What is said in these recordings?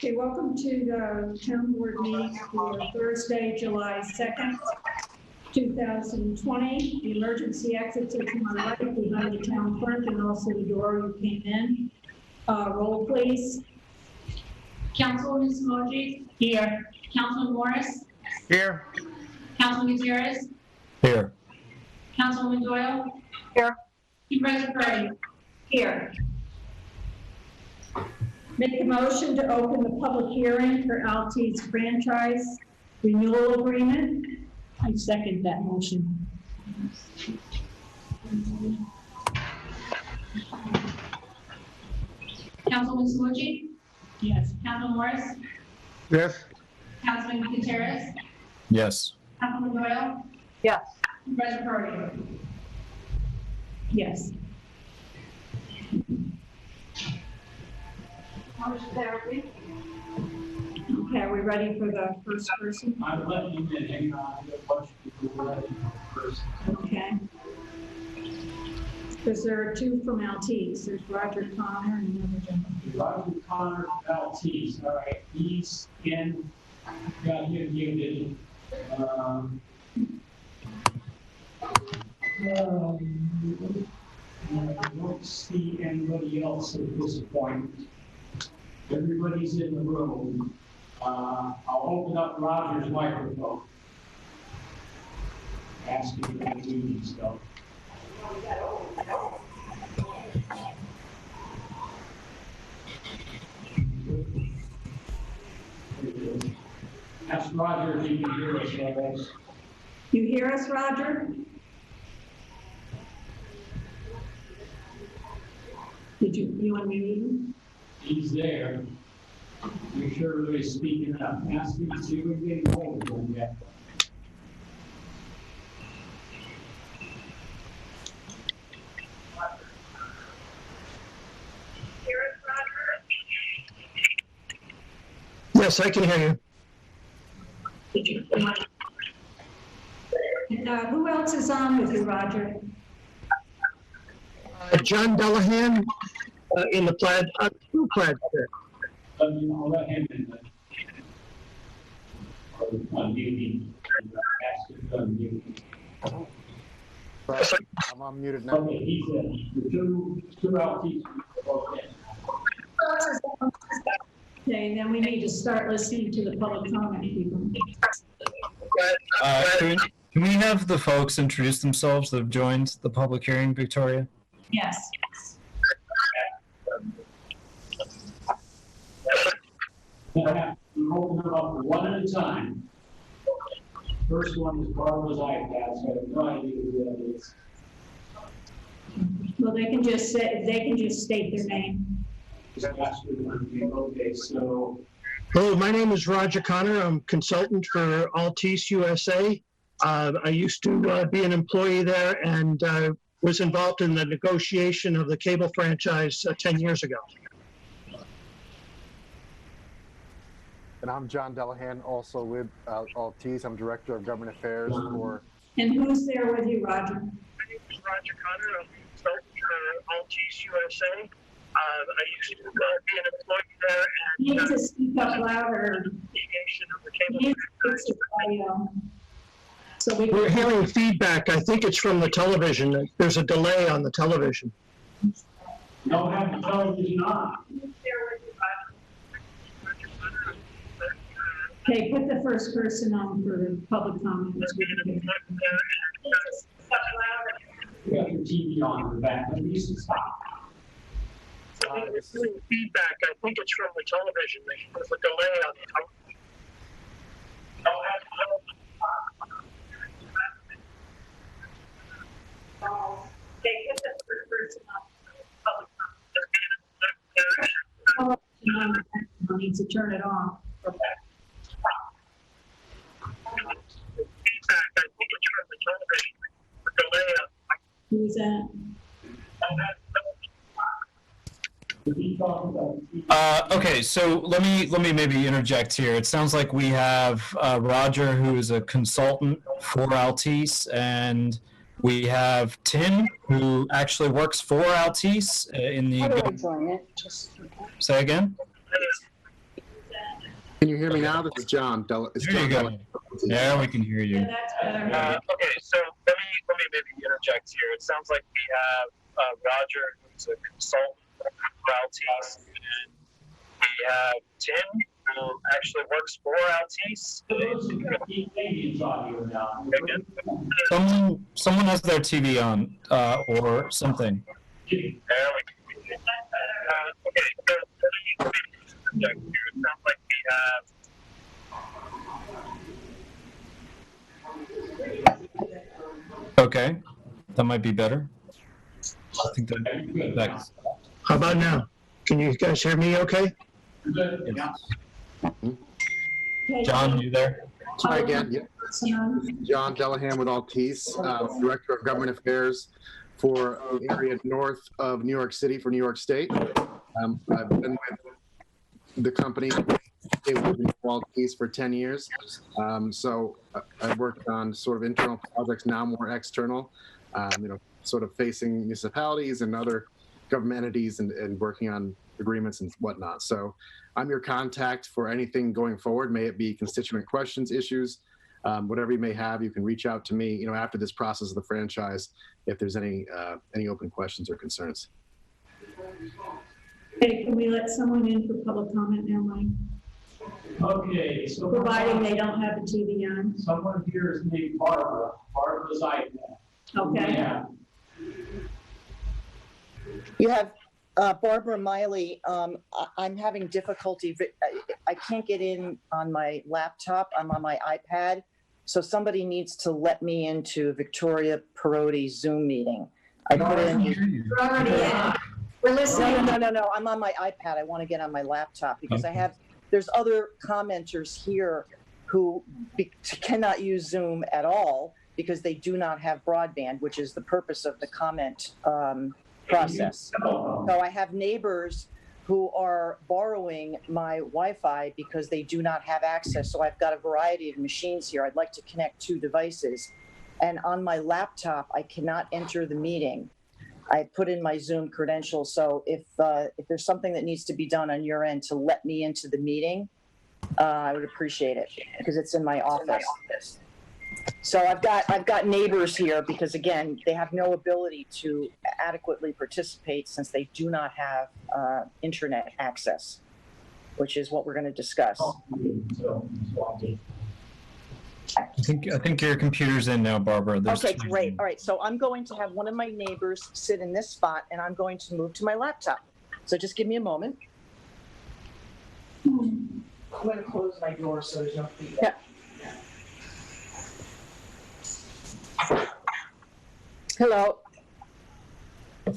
Okay, welcome to the town board meeting for Thursday, July 2nd, 2020. The emergency exits are to my right behind the town clerk and also the door you came in. Roll, please. Councilwoman Simoji? Here. Councilman Morris? Here. Councilman Gutierrez? Here. Councilwoman Doyle? Here. Supervisor Curry? Here. Make a motion to open the public hearing for Altice franchise renewal agreement. I second that motion. Councilwoman Simoji? Yes. Councilman Morris? Yes. Councilman Gutierrez? Yes. Councilwoman Doyle? Yes. Supervisor Curry? Yes. Okay, are we ready for the first person? I'm letting you in, hang on, I got a bunch of people ready first. Okay. Because there are two from Altice. There's Roger Connor and another gentleman. Roger Connor Altice, all right, he's in, got him muted. I don't see anybody else at this point. Everybody's in the room. I'll open up Roger's microphone. Ask him to do stuff. Ask Roger if he can hear us, guys. You hear us, Roger? Did you unmute him? He's there. Make sure everybody's speaking up. Ask him to see if we can get hold of him yet. Yes, I can hear you. Who else is on with you, Roger? John Dellahan in the plaid shirt. I'll let him in. Unmute him. Ask him to unmute him. I'm unmuted now. Okay, he's in. The two Altice are both in. Okay, then we need to start listening to the public comment people. Can we have the folks introduce themselves that have joined the public hearing, Victoria? Yes. We'll open them up one at a time. First one is Barbara's iPad, so I have no idea who that is. Well, they can just state their name. Okay, so Hello, my name is Roger Connor. I'm consultant for Altice USA. I used to be an employee there and was involved in the negotiation of the cable franchise 10 years ago. And I'm John Dellahan, also with Altice. I'm Director of Government Affairs for... And who's there with you, Roger? My name is Roger Connor. I'm consultant for Altice USA. I used to be an employee there You need to speak up louder. negotiation of the You cable need to fix it by, so we We're hearing feedback. I think it's from the television. There's a delay on the television. no have the television on. Okay, put the first person on for the public comment. We got your TV on in the back. Let me stop. We're hearing feedback. I think it's from the television. There's a delay on the television. Okay, put the first person on for public comment. I need to turn it off. Feedback. I think it's from the television. The delay on Who's that? Okay, so let me maybe interject here. It sounds like we have Roger, who is a consultant for Altice, and we have Tim, who actually works for Altice in the. How do I join it? Say again. Can you hear me now? This is John. It's There you John go. Yeah, we can hear Yeah, you. that's better. Okay, so let me maybe interject here. It sounds like we have Roger, who's a consultant for Altice, and we have Tim, who actually works for Altice. He Canadians on here now. Someone has their TV on, or something. There we go. Okay, so let me interject here. It sounds like we have. Okay, that might be better. I think that's. How about now? Can you guys hear me okay? Good. Okay, John, you there? Try again. Yep. Simone. John Delahan with Altice, Director of Government Affairs for the area north of New York City for New York State. I've been with the company Altice for 10 years. So I've worked on sort of internal projects, now more external, sort of facing municipalities and other government entities and working on agreements and whatnot. So I'm your contact for anything going forward. May it be constituent questions, issues, whatever you may have, you can reach out to me, after this process of the franchise, if there's any open questions or concerns. Okay, can we let someone in for public comment now, Mike? Okay, so. Providing they don't have a TV on. Someone here is named Barbara. Barbara's iPad. Okay. Yeah. You have Barbara Miley. I'm having difficulty. I can't get in on my laptop. I'm on my iPad. So somebody needs to let me into Victoria Parodi's Zoom meeting. I put in. We're already in. We're listening. No. I'm on my iPad. I want to get on my laptop because there's other commenters here who cannot use Zoom at all because they do not have broadband, which is the purpose of the comment process. So I have neighbors who are borrowing my Wi-Fi because they do not have access. So I've got a variety of machines here. I'd like to connect 2 devices. And on my laptop, I cannot enter the meeting. I put in my Zoom credentials. So if there's something that needs to be done on your end to let me into the meeting, I would appreciate it because it's in my office. So I've got neighbors here because again, they have no ability to adequately participate since they do not have internet access, which is what we're going to discuss. I think your computer's in now, Barbara. Okay, great. All right, so I'm going to have one of my neighbors sit in this spot, and I'm going to move to my laptop. So just give me a moment. I'm going to close my door so there's no feedback. Hello,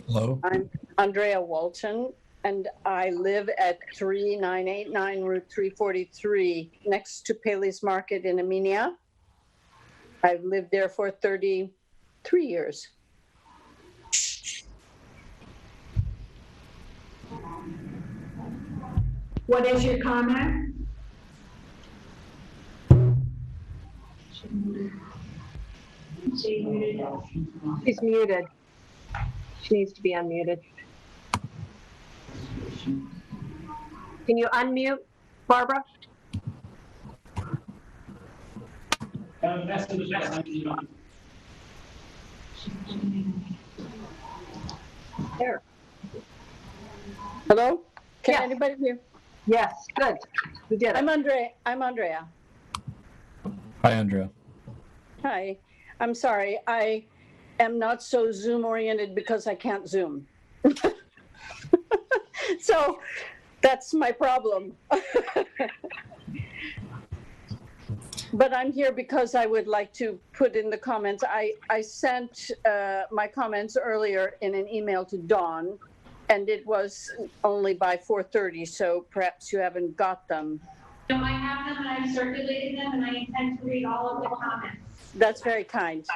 Hello. I'm Andrea Walton, and I live at 3989 Route 343, next to Paley's Market in Amenia. I've lived there for 33 years. What is your comment? She muted. She's muted. She needs to be unmuted. Can you unmute, Barbara? There. Hello? Can Yes. anybody hear? Yes, good. We did it. I'm Andrea. Hi, Andrea. Hi. I'm sorry. I am not so Zoom oriented because I can't Zoom. So that's my problem. But I'm here because I would like to put in the comments. I sent my comments earlier in an email to Dawn, and it was only by 4:30, so perhaps you haven't got them. No, I have them and I've circulated them and I intend to read all of the comments. That's very kind.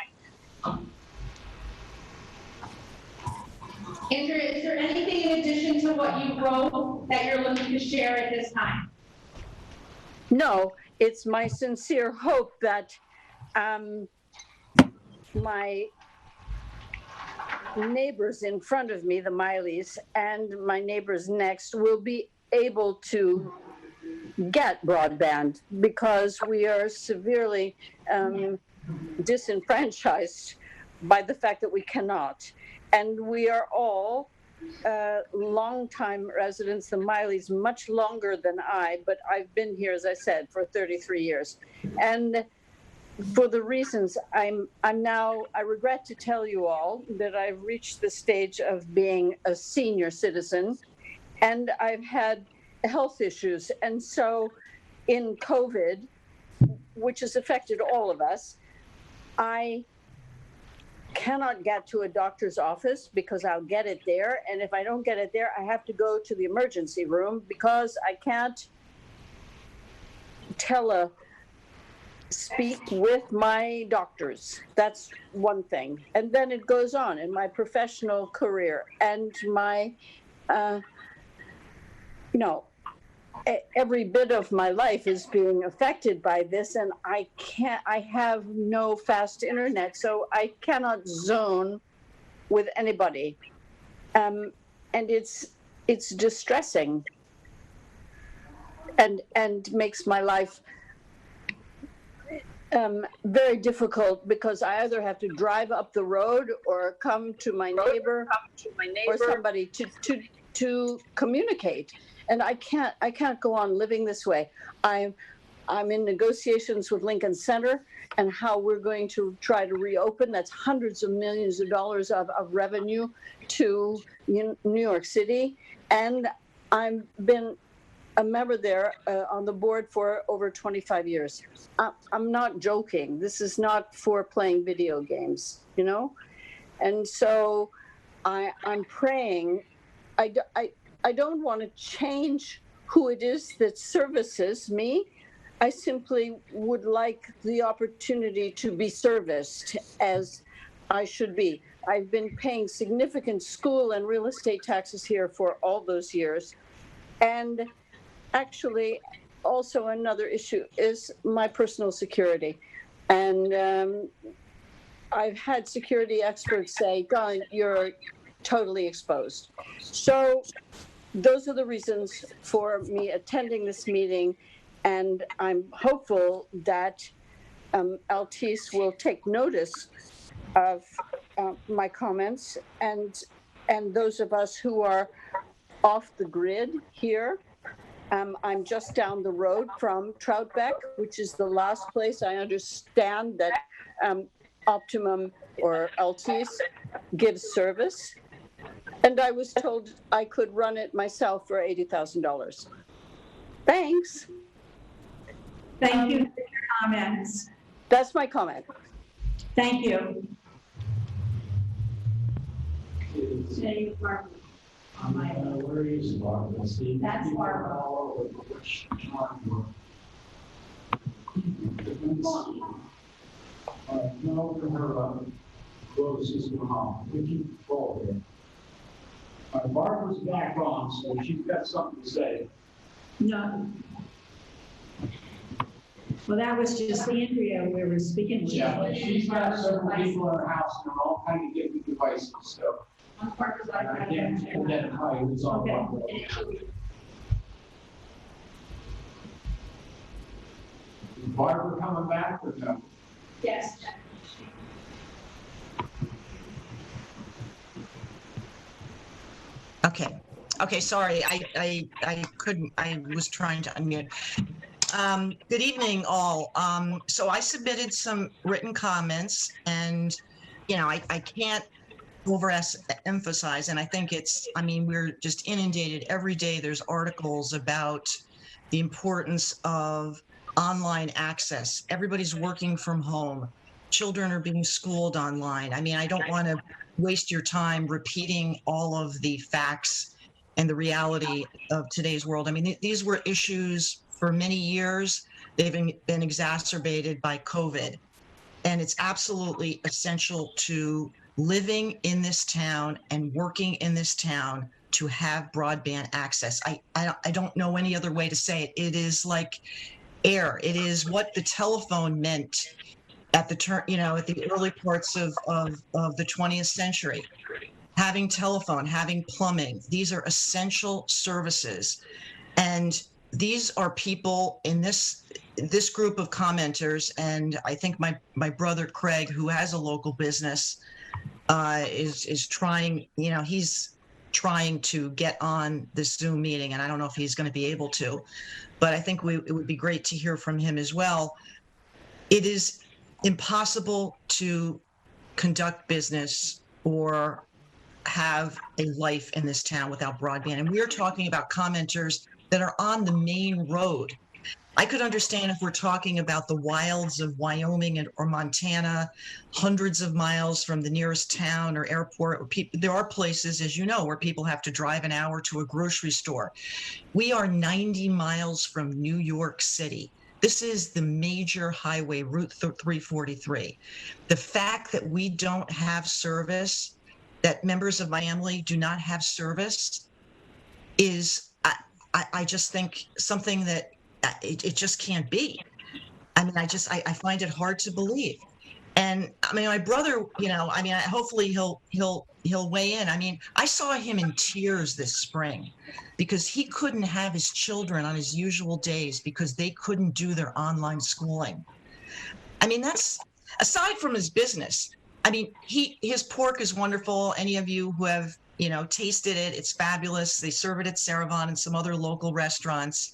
Andrea, is there anything in addition to what you wrote that you're looking to share at this time? No, it's my sincere hope that my neighbors in front of me, the Mileys, and my neighbors next will be able to get broadband because we are severely disenfranchised by the fact that we cannot. And we are all longtime residents. The Miley's much longer than I, but I've been here, as I said, for 33 years. And for the reasons I'm now, I regret to tell you all that I've reached the stage of being a senior citizen, and I've had health issues. And so in COVID, which has affected all of us, I cannot get to a doctor's office because I'll get it there. And if I don't get it there, I have to go to the emergency room because I can't speak with my doctors. That's one thing. And then it goes on in my professional career and my, every bit of my life is being affected by this, and I have no fast internet, so I cannot zone with anybody. And it's distressing and makes my life very difficult because I either have to drive up the road or come to my neighbor or somebody to communicate. And I can't go on living this way. I'm in negotiations with Lincoln Center and how we're going to try to reopen. That's hundreds of millions of dollars of revenue to New York City. And I've been a member there on the board for over 25 years. I'm not joking. This is not for playing video games, And so I'm praying. I don't want to change who it is that services me. I simply would like the opportunity to be serviced as I should be. I've been paying significant school and real estate taxes here for all those years. And actually, also another issue is my personal security. And I've had security experts say, "God, you're totally exposed." So those are the reasons for me attending this meeting, and I'm hopeful that Altice will take notice of my comments, and those of us who are off the grid here. I'm just down the road from Troutbeck, which is the last place I understand that Optimum or Altice gives service. And I was told I could run it myself for $80,000. Thanks. Thank you for your comments. That's my comment. Thank you. Where is Barbara? See, That's Barbara. all over which one. No, for her, closest to home. We keep going there. Barbara's back on, so she's got something to say. No. Well, that was just Andrea we were speaking with. Yeah, but she's got several people in her house and they're all kind of different devices, so. I can't identify who's on what. Is Barbara coming back or no? Yes. Okay, sorry, I couldn't, I was trying to unmute. Good evening, all. So I submitted some written comments and, I can't overemphasize, and I think we're just inundated every day. There's articles about the importance of online access. Everybody's working from home. Children are being schooled online. I don't want to waste your time repeating all of the facts and the reality of today's world. These were issues for many years. They've been exacerbated by COVID. And it's absolutely essential to living in this town and working in this town to have broadband access. I don't know any other way to say it. It is like air. It is what the telephone meant at the early parts of the 20th century. Having telephone, having plumbing, these are essential services. And these are people in this group of commenters, and I think my brother Craig, who has a local business, is trying. He's trying to get on this Zoom meeting, and I don't know if he's going to be able to, but I think it would be great to hear from him as well. It is impossible to conduct business or have a life in this town without broadband. And we're talking about commenters that are on the main road. I could understand if we're talking about the wilds of Wyoming or Montana, hundreds of miles from the nearest town or airport. There are places, as you know, where people have to drive an hour to a grocery store. We are 90 miles from New York City. This is the major highway, Route 343. The fact that we don't have service, that members of my family do not have service, is, I just think, something that it just can't be. I mean, I find it hard to believe. And I mean, my brother, hopefully he'll weigh in. I mean, I saw him in tears this spring because he couldn't have his children on his usual days because they couldn't do their online schooling. I mean, that's aside from his business. I mean, his pork is wonderful. Any of you who have, tasted it, it's fabulous. They serve it at Saravon and some other local restaurants.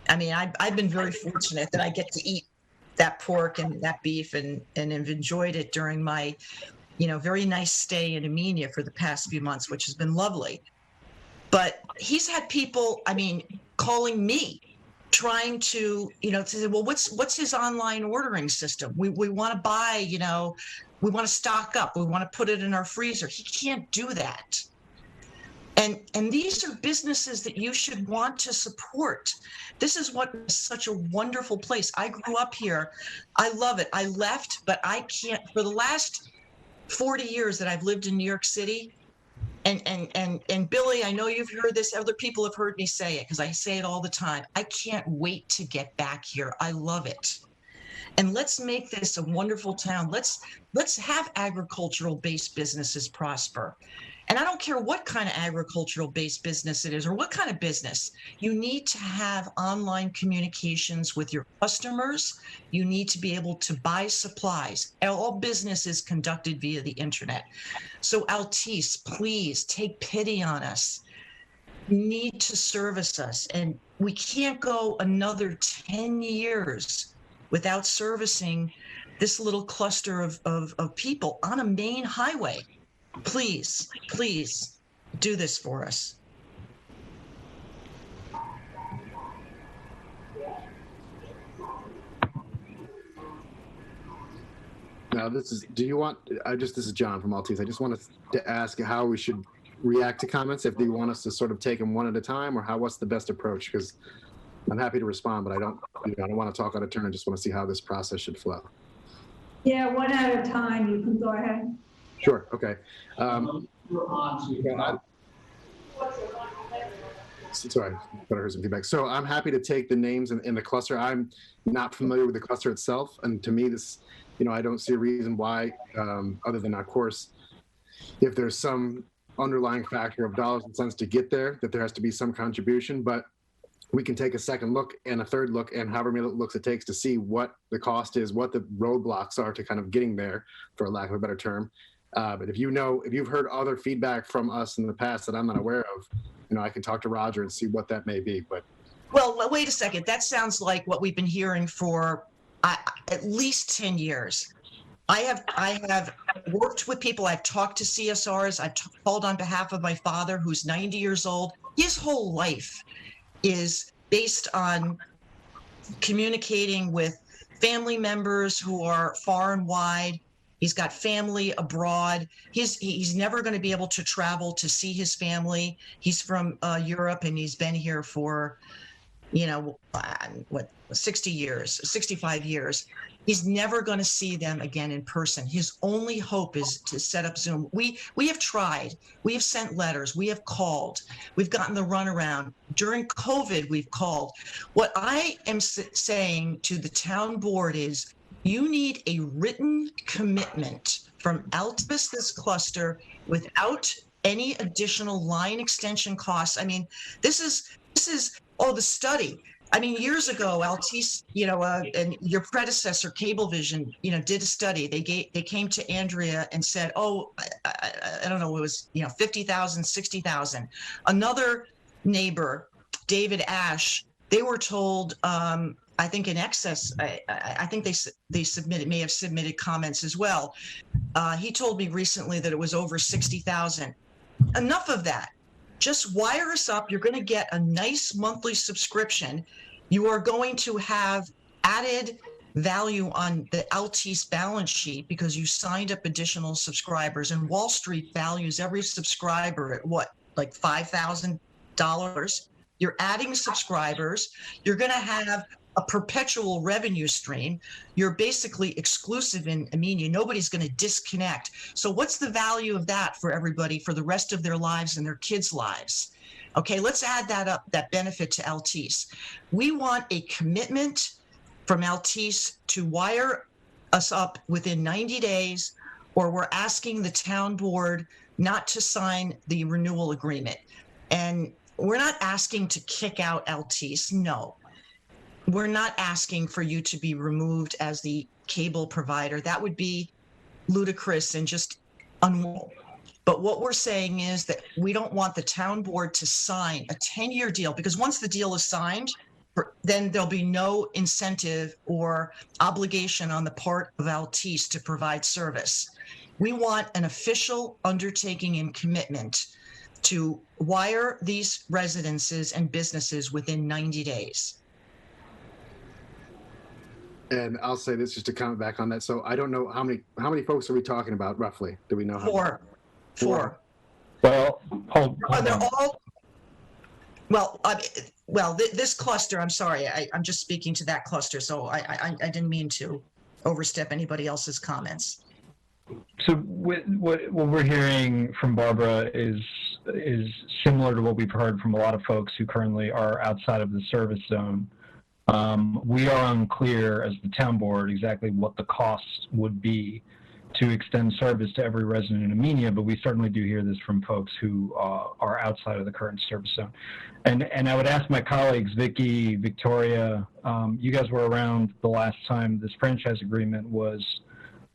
I mean, I've been very fortunate that I get to eat that pork and that beef and have enjoyed it during my, very nice stay in Amenia for the past few months, which has been lovely. But he's had people, I mean, calling me, trying to, to say, well, what's his online ordering system? We want to buy, we want to stock up. We want to put it in our freezer. He can't do that. And these are businesses that you should want to support. This is what is such a wonderful place. I grew up here. I love it. I left, but I can't, for the last 40 years that I've lived in New York City, and Billy, I know you've heard this, other people have heard me say it because I say it all the time. I can't wait to get back here. I love it. And let's make this a wonderful town. Let's have agricultural-based businesses prosper. And I don't care what kind of agricultural-based business it is or what kind of business. You need to have online communications with your customers. You need to be able to buy supplies. All business is conducted via the internet. So Altice, please take pity on us. You need to service us. And we can't go another 10 years without servicing this little cluster of people on a main highway. Please, please do this for us. Now, this is John from Altice. I just wanted to ask how we should react to comments, if you want us to sort of take them one at a time, or what's the best approach? Because I'm happy to respond, but I don't want to talk out of turn. I just want to see how this process should flow. Yeah, one at a time. You can go ahead. Sure. Okay. Sorry, but I heard some feedback. So I'm happy to take the names in the cluster. I'm not familiar with the cluster itself, and to me, this, I don't see a reason why, other than, of course, if there's some underlying factor of dollars and cents to get there, that there has to be some contribution. But we can take a second look and a third look, and however many looks it takes to see what the cost is, what the roadblocks are to kind of getting there, for lack of a better term. But if you've heard other feedback from us in the past that I'm not aware of, I can talk to Roger and see what that may be. But well, wait a second. That sounds like what we've been hearing for at least 10 years. I have worked with people. I've talked to CSRs. I've called on behalf of my father, who's 90 years old. His whole life is based on communicating with family members who are far and wide. He's got family abroad. He's never going to be able to travel to see his family. He's from Europe, and he's been here for, 60 years, 65 years. He's never going to see them again in person. His only hope is to set up Zoom. We have tried. We have sent letters. We have called. We've gotten the runaround. During COVID, we've called. What I am saying to the town board is, you need a written commitment from Altice, this cluster, without any additional line extension costs. I mean, this is Oh, the study. I mean, years ago, Altice, and your predecessor, Cablevision, did a study. They came to Andrea and said, oh, I don't know, it was, 50,000, 60,000. Another neighbor, David Ash, they were told, I think in excess, I think they may have submitted comments as well. He told me recently that it was over 60,000. Enough of that. Just wire us up. You're going to get a nice monthly subscription. You are going to have added value on the Altice balance sheet because you signed up additional subscribers, and Wall Street values every subscriber at what, like $5,000? You're adding subscribers. You're going to have a perpetual revenue stream. You're basically exclusive in Amenia. Nobody's going to disconnect. So what's the value of that for everybody for the rest of their lives and their kids' lives? Okay, let's add that up, that benefit to Altice. We want a commitment from Altice to wire us up within 90 days, or we're asking the town board not to sign the renewal agreement. And we're not asking to kick out Altice, no. We're not asking for you to be removed as the cable provider. That would be ludicrous and just unmoral. But what we're saying is that we don't want the town board to sign a 10-year deal, because once the deal is signed, then there'll be no incentive or obligation on the part of Altice to provide service. We want an official undertaking and commitment to wire these residences and businesses within 90 days. And I'll say this just to comment back on that. So I don't know how many folks are we talking about roughly? Do we know? Four. Well, hold They're on. all. This cluster. I'm sorry. I'm just speaking to that cluster. So I didn't mean to overstep anybody else's comments. So what we're hearing from Barbara is similar to what we've heard from a lot of folks who currently are outside of the service zone. We are unclear as the town board exactly what the costs would be to extend service to every resident in Amenia, but we certainly do hear this from folks who are outside of the current service zone. And I would ask my colleagues, Vicky, Victoria, you guys were around the last time this franchise agreement was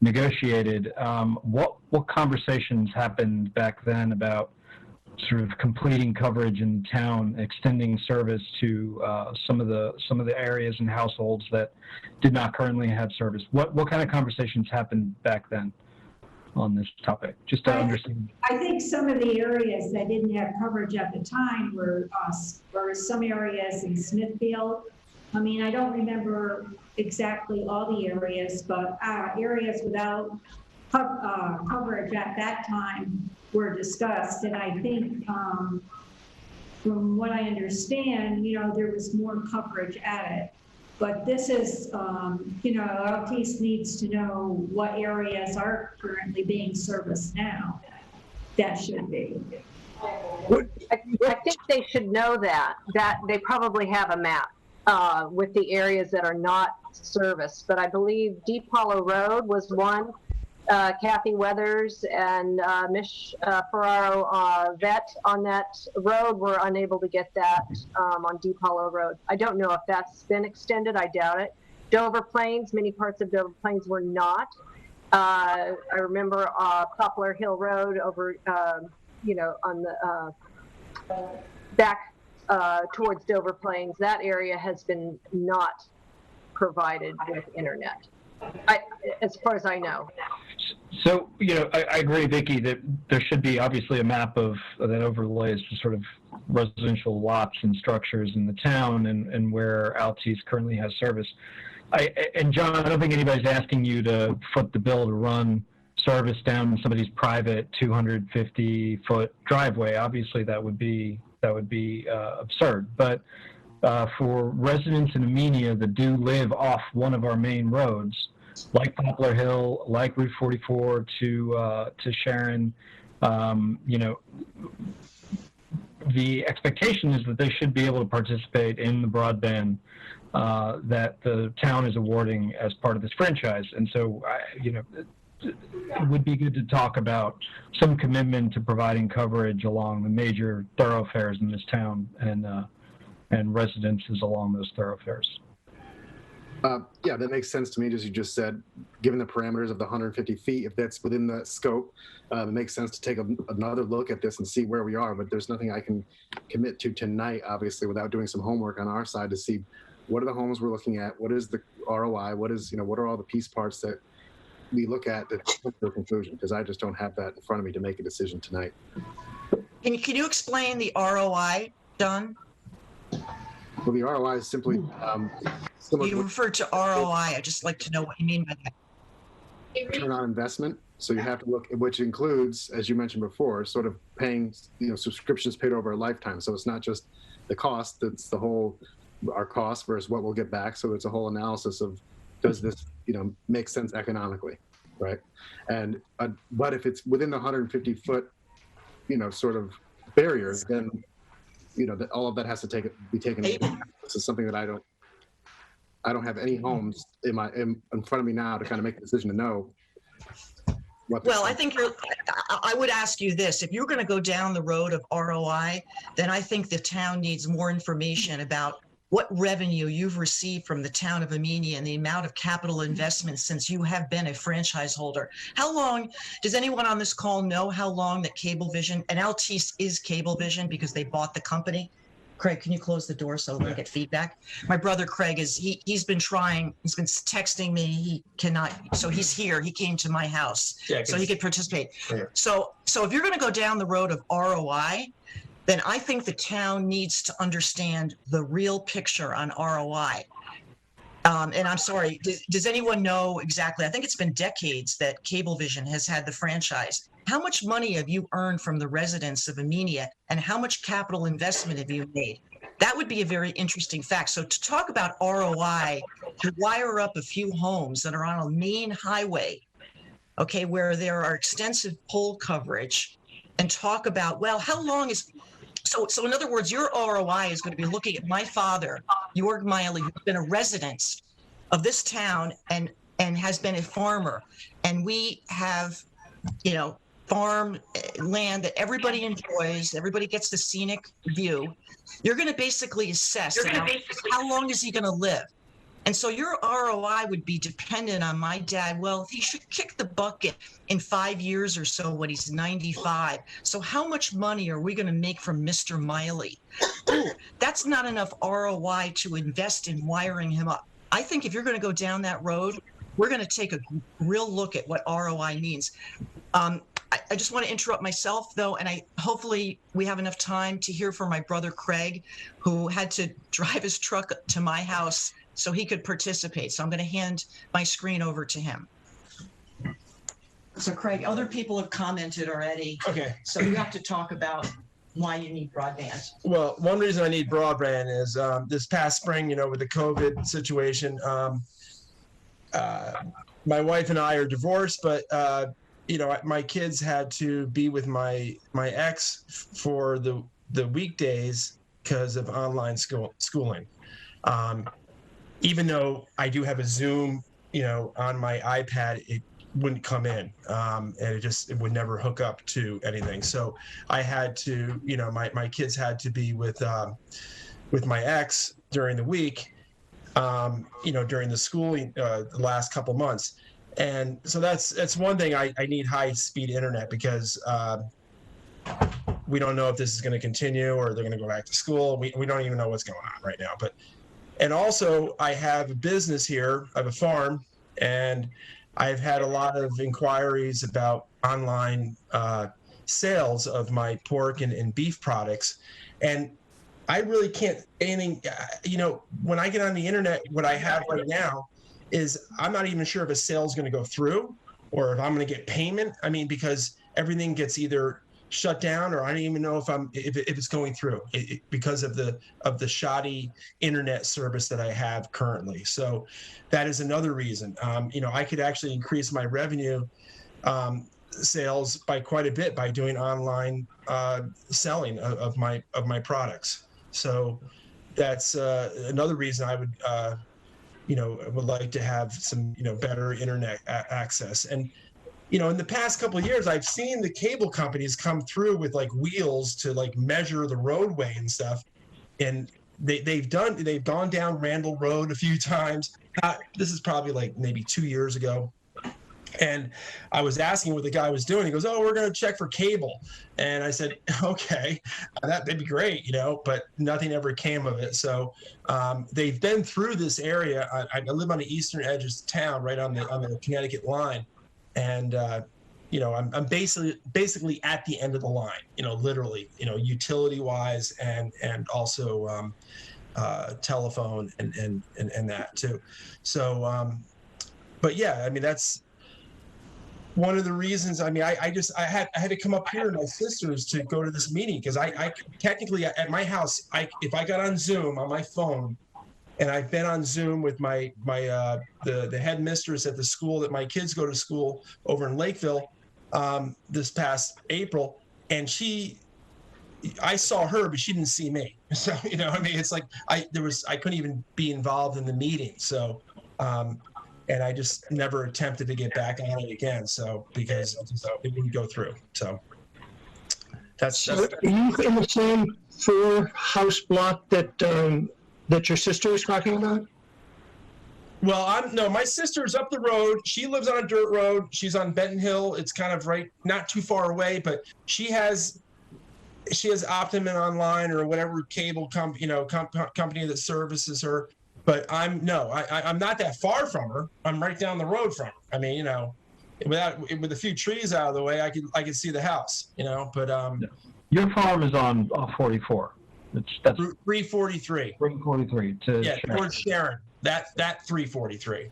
negotiated. What conversations happened back then about sort of completing coverage in town, extending service to some of the areas and households that did not currently have service? What kind of conversations happened back then on this topic? Just to understand. I think some of the areas that didn't have coverage at the time were some areas in Smithfield. I mean, I don't remember exactly all the areas, but areas without coverage at that time were discussed. And I think from what I understand, there was more coverage at it. But this is, Altice needs to know what areas are currently being serviced now. That should be. I think they should know that they probably have a map with the areas that are not serviced. But I believe Deep Hollow Road was one. Kathy Weathers and Mish Ferraro Vet on that road were unable to get that on Deep Hollow Road. I don't know if that's been extended. I doubt it. Dover Plains, many parts of Dover Plains were not. I remember Poplar Hill Road over, on the back towards Dover Plains. That area has been not provided with internet, as far as I know. So, I agree, Vicki, that there should be obviously a map of that overlays the sort of residential lots and structures in the town and where Altice currently has service. And John, I don't think anybody's asking you to foot the bill to run service down somebody's private 250-foot driveway. Obviously, that would be absurd. But for residents in Amenia that do live off one of our main roads, like Poplar Hill, like Route 44 to Sharon, the expectation is that they should be able to participate in the broadband that the town is awarding as part of this franchise. And so, it would be good to talk about some commitment to providing coverage along the major thoroughfares in this town. And and residences along those thoroughfares. Yeah, that makes sense to me, as you just said, given the parameters of the 150 feet, if that's within the scope, it makes sense to take another look at this and see where we are, but there's nothing I can commit to tonight, obviously, without doing some homework on our side to see what are the homes we're looking at, what is the ROI, what are all the piece parts that we look at to come to a conclusion, because I just don't have that in front of me to make a decision tonight. Can you explain the ROI, John? Well, the ROI is simply similar You to referred to ROI. I'd just like to know what you mean by that. return on investment. So you have to look, which includes, as you mentioned before, sort of paying, subscriptions paid over a lifetime. So it's not just the cost, it's the whole, our cost versus what we'll get back. So it's a whole analysis of, does this, make sense economically, right? And, but if it's within the 150 foot, sort of barrier, then, that all of that has to be taken. This is something that I don't have any homes in front of me now to kind of make a decision to know. Well, I think I would ask you this. If you're going to go down the road of ROI, then I think the town needs more information about what revenue you've received from the town of Amenia and the amount of capital investment since you have been a franchise holder. How long, does anyone on this call know how long that Cablevision, and Altice is Cablevision because they bought the company? Craig, can you close the door so we get feedback? My brother Craig he's been texting me. He cannot, so he's here. He came to my house so he could participate. Yeah. So if you're going to go down the road of ROI, then I think the town needs to understand the real picture on ROI. And I'm sorry, does anyone know exactly? I think it's been decades that Cablevision has had the franchise. How much money have you earned from the residents of Amenia, and how much capital investment have you made? That would be a very interesting fact. So to talk about ROI, to wire up a few homes that are on a main highway, okay, where there are extensive pole coverage, and talk about, well, how long is, so in other words, your ROI is going to be looking at my father, Jorg Miley, who's been a resident of this town and has been a farmer, and we have, farm land that everybody enjoys, everybody gets the scenic view. You're going to basically assess how long is he going to live. And so your ROI would be dependent on my dad. Well, he should kick the bucket in 5 years or so when he's 95. So how much money are we going to make from Mr. Miley? Ooh, that's not enough ROI to invest in wiring him up. I think if you're going to go down that road, we're going to take a real look at what ROI means. I just want to interrupt myself, though, and hopefully we have enough time to hear from my brother Craig, who had to drive his truck to my house so he could participate. So I'm going to hand my screen over to him. So Craig, other people have commented already. Okay. So you have to talk about why you need broadband. Well, one reason I need broadband is this past spring, with the COVID situation, my wife and I are divorced, but my kids had to be with my ex for the weekdays because of online schooling. Even though I do have a Zoom, on my iPad, it wouldn't come in, and it would never hook up to anything. So I had to, my kids had to be with my ex during the week, during the schooling, the last couple months. And so that's one thing. I need high speed internet because we don't know if this is going to continue or they're going to go back to school. We don't even know what's going on right now. And also I have a business here. I have a farm, and I've had a lot of inquiries about online sales of my pork and beef products. And I really can't anything, when I get on the internet, what I have right now is I'm not even sure if a sale is going to go through or if I'm going to get payment. I mean, because everything gets either shut down or I don't even know if it's going through because of the shoddy internet service that I have currently. So that is another reason. I could actually increase my revenue sales by quite a bit by doing online selling of my products. So that's another reason I would would like to have some, better internet access. And, in the past couple of years, I've seen the cable companies come through with like wheels to like measure the roadway and stuff. And they've gone down Randall Road a few times. This is probably like maybe 2 years ago. And I was asking what the guy was doing. He goes, "Oh, we're going to check for cable." And I said, "Okay, that'd be great, but nothing ever came of it." So they've been through this area. I live on the eastern edge of town, right on the Connecticut line. And, I'm basically at the end of the line, literally, utility wise and also telephone and that too. So, but yeah, I mean, that's one of the reasons. I mean, I had to come up here to my sister's to go to this meeting because I technically at my house, if I got on Zoom on my phone, and I've been on Zoom with the headmistress at the school that my kids go to school over in Lakeville this past April, and I saw her, but she didn't see me. So I mean, it's like I couldn't even be involved in the meeting. So. And I just never attempted to get back on it again. So because it wouldn't go through. So that's Are you in the same 4-house block that your sister is talking about? Well, no, my sister's up the road. She lives on a dirt road. She's on Benton Hill. It's kind of not too far away, but she has Optimum Online or whatever cable company that services her. But I'm not that far from her. I'm right down the road from her. I mean, with a few trees out of the way, I could see the house. But your farm is on 44. That's 343. 343 to towards Sharon. That 343.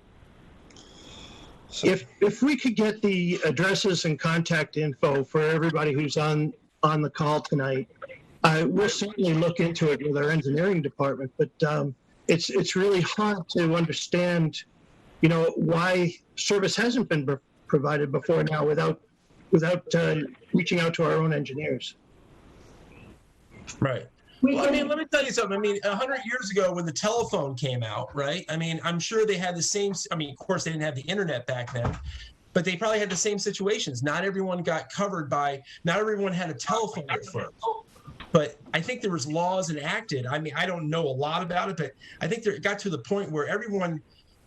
So. If we could get the addresses and contact info for everybody who's on the call tonight, we'll certainly look into it with our engineering department. But it's really hard to understand, why service hasn't been provided before now without reaching out to our own engineers. Right. Well, I mean, let me tell you something. I mean, 100 years ago when the telephone came out, right? I mean, I'm sure they had the same. I mean, of course, they didn't have the internet back then, but they probably had the same situations. Not everyone got covered by. Not everyone had a telephone at first. But I think there was laws enacted. I mean, I don't know a lot about it, but I think it got to the point where everyone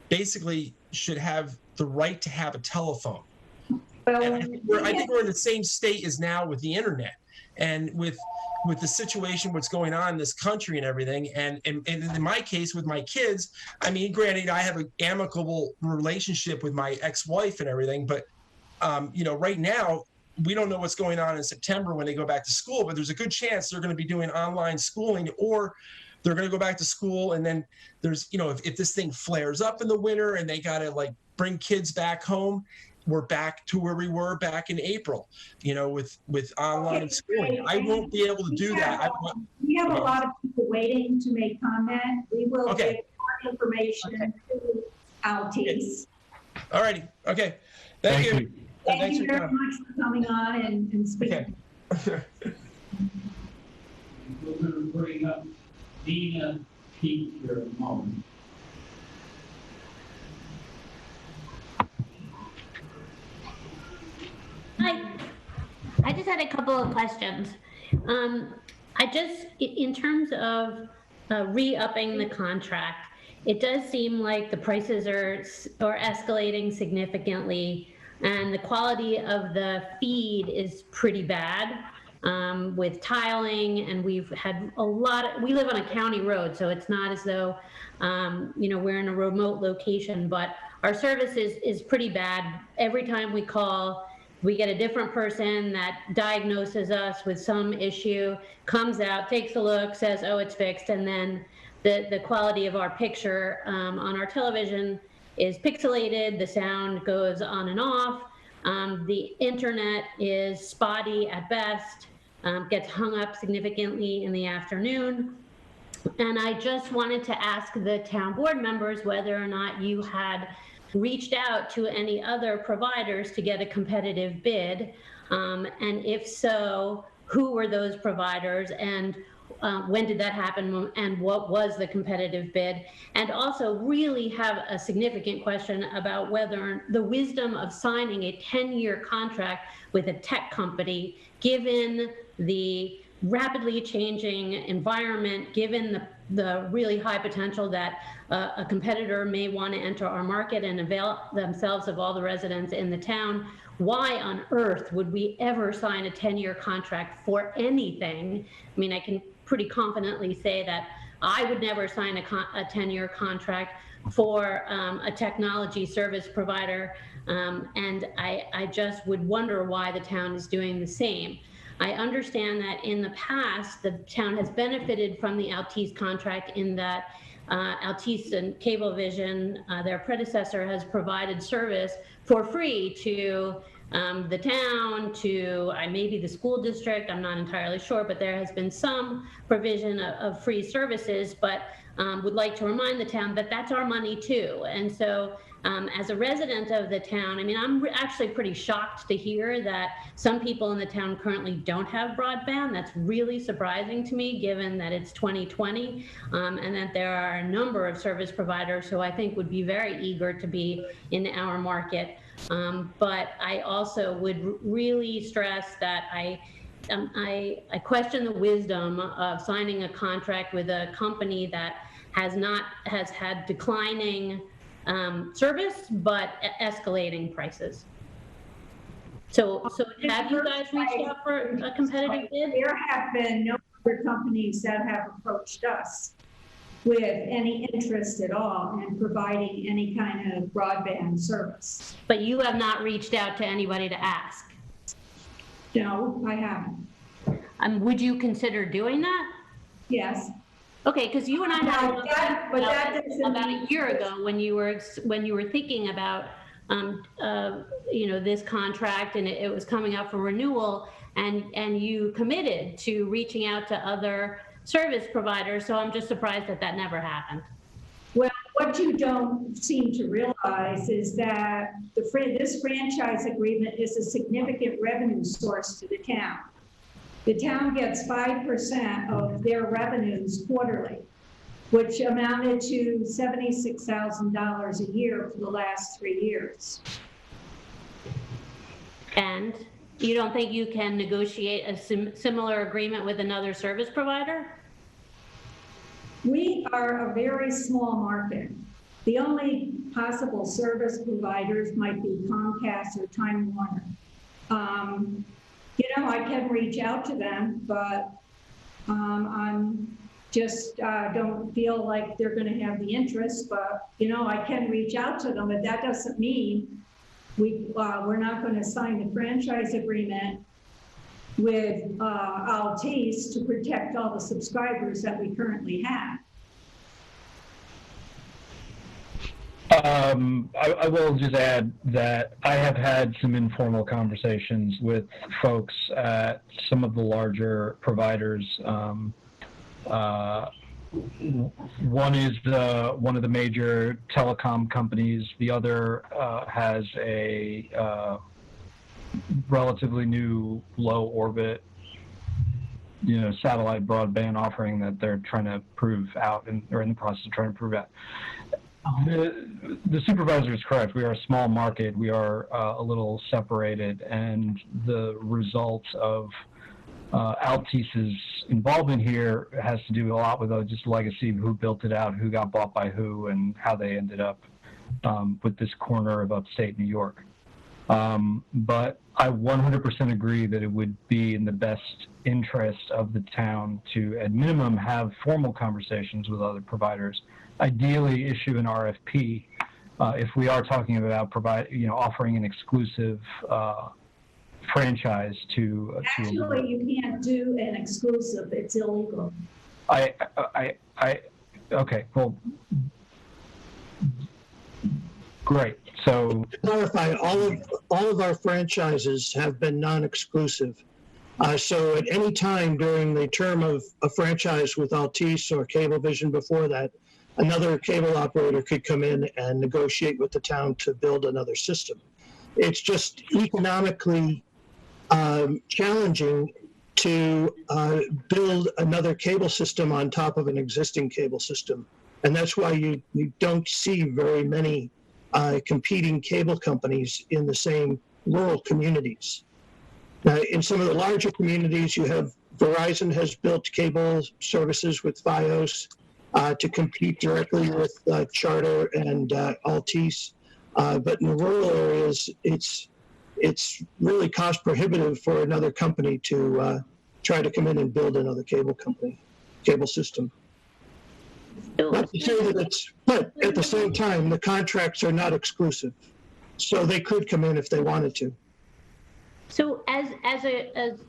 basically should have the right to have a telephone. And I think we're in the same state as now with the internet and with the situation, what's going on in this country and everything. And in my case with my kids, I mean, granted, I have an amicable relationship with my ex-wife and everything, but right now, we don't know what's going on in September when they go back to school, but there's a good chance they're going to be doing online schooling, or they're going to go back to school. And then there's, if this thing flares up in the winter and they got to bring kids back home, we're back to where we were back in April, with online schooling. I won't be able to do that. We have a lot of people waiting to make comment. We will give more information to Altice. All righty. Okay. Thank you. Thank you very much for coming on and speaking. Okay. We're going to bring up Dina Peak here in a moment. Hi. I just had a couple of questions. In terms of re-upping the contract, it does seem like the prices are escalating significantly, and the quality of the feed is pretty bad with tiling, and we've had we live on a county road, so it's not as though, we're in a remote location, but our service is pretty bad. Every time we call, we get a different person that diagnoses us with some issue, comes out, takes a look, says, oh, it's fixed, and then the quality of our picture on our television is pixelated, the sound goes on and off, the internet is spotty at best, gets hung up significantly in the afternoon. And I just wanted to ask the town board members whether or not you had reached out to any other providers to get a competitive bid, and if so, who were those providers, and when did that happen, and what was the competitive bid? And also really have a significant question about whether the wisdom of signing a 10-year contract with a tech company, given the rapidly changing environment, given the really high potential that a competitor may want to enter our market and avail themselves of all the residents in the town, why on earth would we ever sign a 10-year contract for anything? I mean, I can pretty confidently say that I would never sign a 10-year contract for a technology service provider, and I just would wonder why the town is doing the same. I understand that in the past, the town has benefited from the Altice contract in that Altice and Cablevision, their predecessor, has provided service for free to the town, to maybe the school district, I'm not entirely sure, but there has been some provision of free services, but would like to remind the town that that's our money too. And so as a resident of the town, I mean, I'm actually pretty shocked to hear that some people in the town currently don't have broadband. That's really surprising to me, given that it's 2020, and that there are a number of service providers who I think would be very eager to be in our market. But I also would really stress that I question the wisdom of signing a contract with a company that has had declining service, but escalating prices. So have you guys reached out for a competitive bid? There have been no other companies that have approached us with any interest at all in providing any kind of broadband service. But you have not reached out to anybody to ask? No, I haven't. Would you consider doing that? Yes. Okay, because you and I had about a year mean- ago when you were thinking about this contract, and it was coming up for renewal, and you committed to reaching out to other service providers. So I'm just surprised that never happened. Well, what you don't seem to realize is that this franchise agreement is a significant revenue source to the town. The town gets 5% of their revenues quarterly, which amounted to $76,000 a year for the last 3 years. And you don't think you can negotiate a similar agreement with another service provider? We are a very small market. The only possible service providers might be Comcast or Time Warner. I can reach out to them, but I'm just don't feel like they're going to have the interest. But I can reach out to them, but that doesn't mean we're not going to sign the franchise agreement with Altice to protect all the subscribers that we currently have. I will just add that I have had some informal conversations with folks at some of the larger providers. One is one of the major telecom companies. The other has a relatively new low orbit, satellite broadband offering that they're trying to prove out, or in the process of trying to prove out. The supervisor is correct. We are a small market. We are a little separated, and the results of Altice's involvement here has to do a lot with just legacy of who built it out, who got bought by who, and how they ended up with this corner of upstate New York. But I 100% agree that it would be in the best interest of the town to, at minimum, have formal conversations with other providers. Ideally, issue an RFP if we are talking about offering an exclusive franchise to. Actually, you can't do an exclusive; it's illegal. Okay. Well, great. So to clarify, all of our franchises have been non-exclusive. So at any time during the term of a franchise with Altice or Cablevision before that, another cable operator could come in and negotiate with the town to build another system. It's just economically challenging to build another cable system on top of an existing cable system. And that's why you don't see very many competing cable companies in the same rural communities. Now, in some of the larger communities, you have Verizon has built cable services with Fios. to compete directly with Charter and Altice. But in the rural areas, it's really cost prohibitive for another company to try to come in and build another cable system. Not to say that but at the same time, the contracts are not exclusive, so they could come in if they wanted to. So as the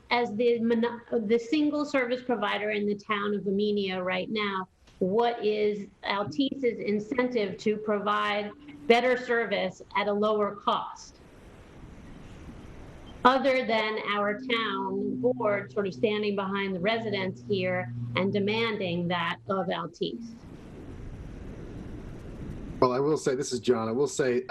single service provider in the town of Amenia right now, what is Altice's incentive to provide better service at a lower cost? Other than our town board sort of standing behind the residents here and demanding that of Altice. Well, I will say, this is John. I will say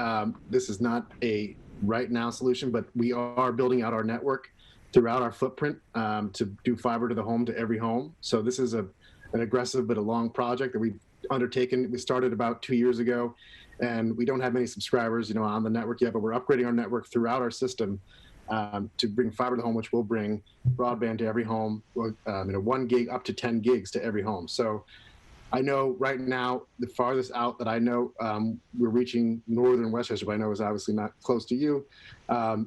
this is not a right now solution, but we are building out our network throughout our footprint to do fiber to the home to every home. So this is an aggressive but a long project that we've undertaken. We started about 2 years ago, and we don't have many subscribers, on the network yet, but we're upgrading our network throughout our system to bring fiber to the home, which will bring broadband to every home, 1 gig up to 10 gigs to every home. So I know right now, the farthest out that I know we're reaching northern Westchester, but I know is obviously not close to you,